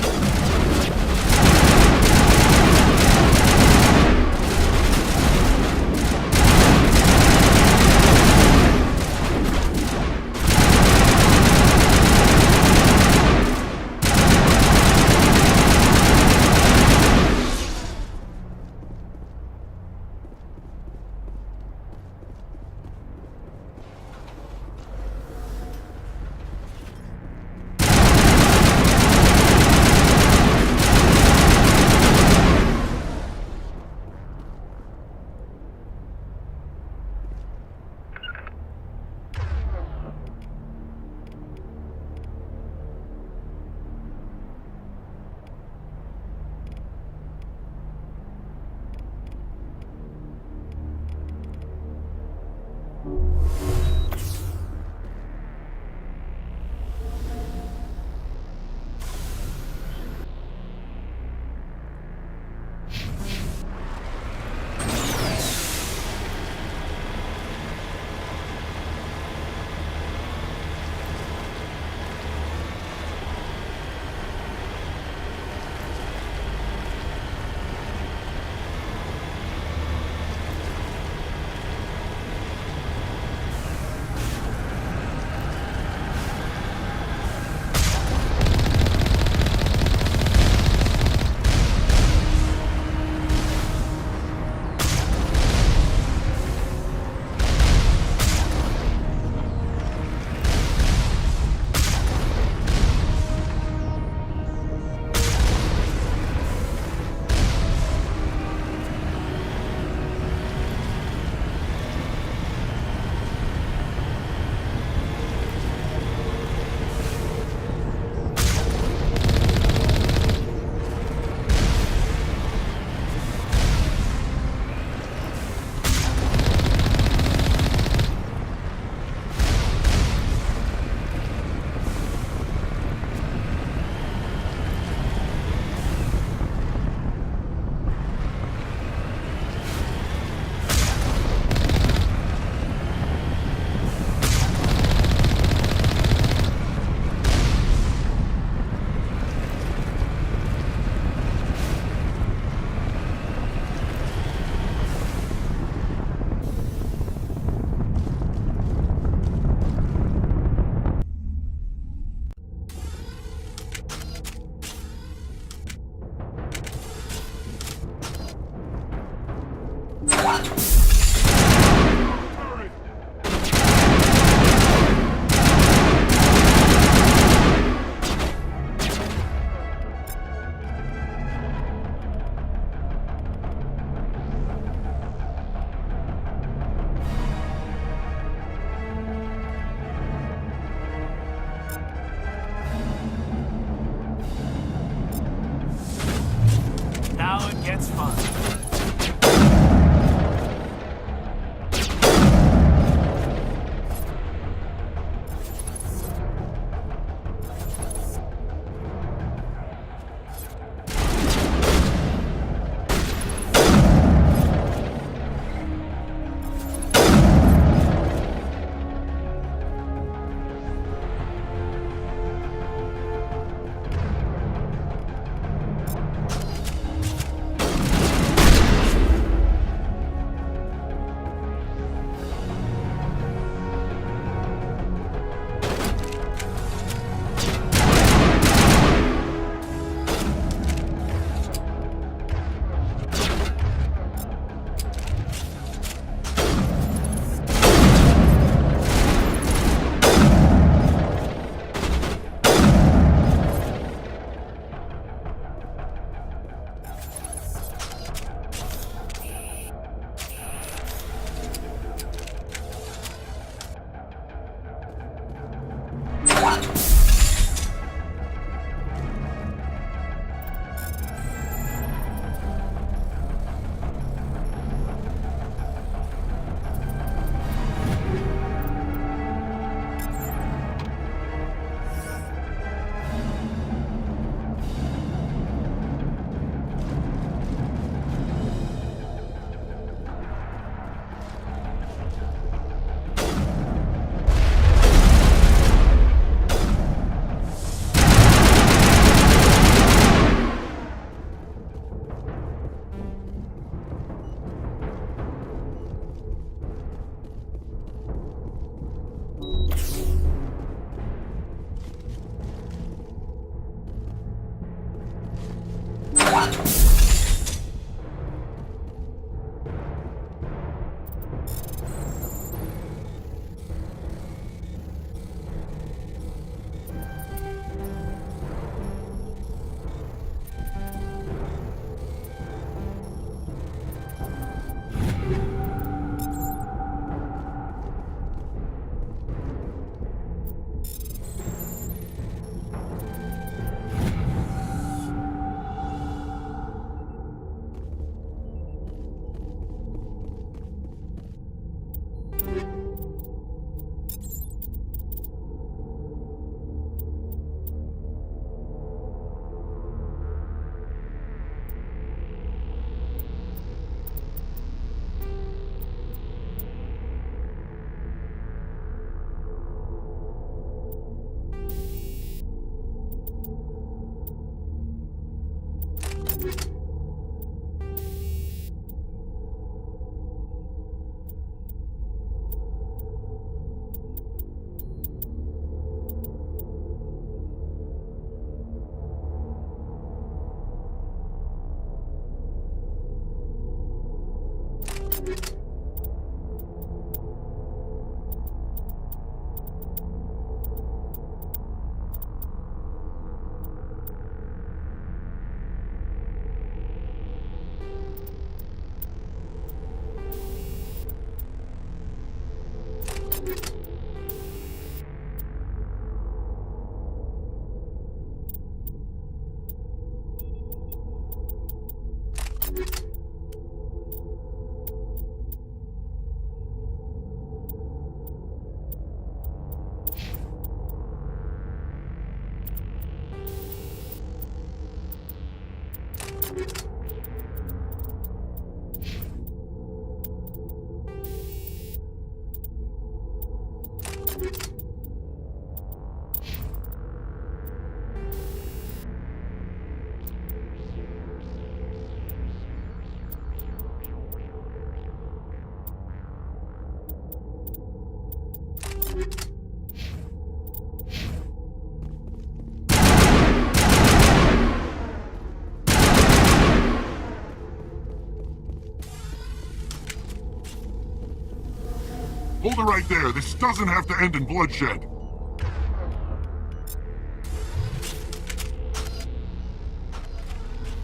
Hold it right there. This doesn't have to end in bloodshed.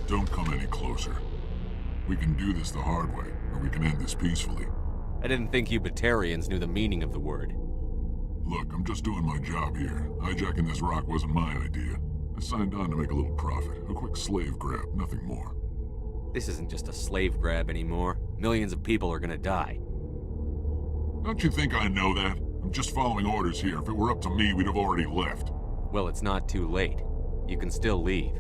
Don't come any closer. We can do this the hard way, or we can end this peacefully. I didn't think you Batarians knew the meaning of the word. Look, I'm just doing my job here. Hijacking this rock wasn't my idea. I signed on to make a little profit. A quick slave grab, nothing more. This isn't just a slave grab anymore. Millions of people are gonna die. Don't you think I know that? I'm just following orders here. If it were up to me, we'd have already left. Well, it's not too late. You can still leave.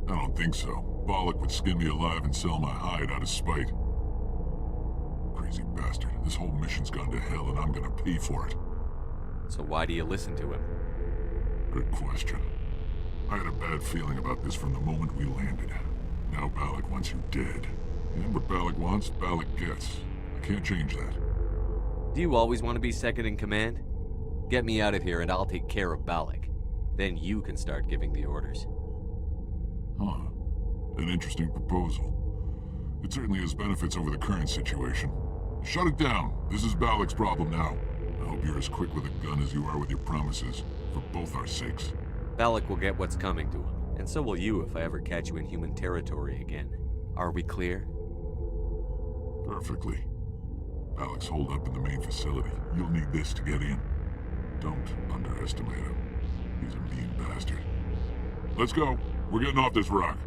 I don't think so. Bollock would skin me alive and sell my hide out of spite. Crazy bastard. This whole mission's gone to hell and I'm gonna pay for it. So why do you listen to him? Good question. I had a bad feeling about this from the moment we landed. Now Bollock wants you dead. And what Bollock wants, Bollock gets. I can't change that. Do you always want to be second in command? Get me out of here and I'll take care of Bollock. Then you can start giving the orders. Huh. An interesting proposal. It certainly has benefits over the current situation. Shut it down. This is Bollock's problem now. I hope you're as quick with a gun as you are with your promises, for both our sakes. Bollock will get what's coming to him, and so will you if I ever catch you in human territory again. Are we clear? Perfectly. Bollock's holed up in the main facility. You'll need this to get in. Don't underestimate him. He's a mean bastard. Let's go. We're getting off this rock.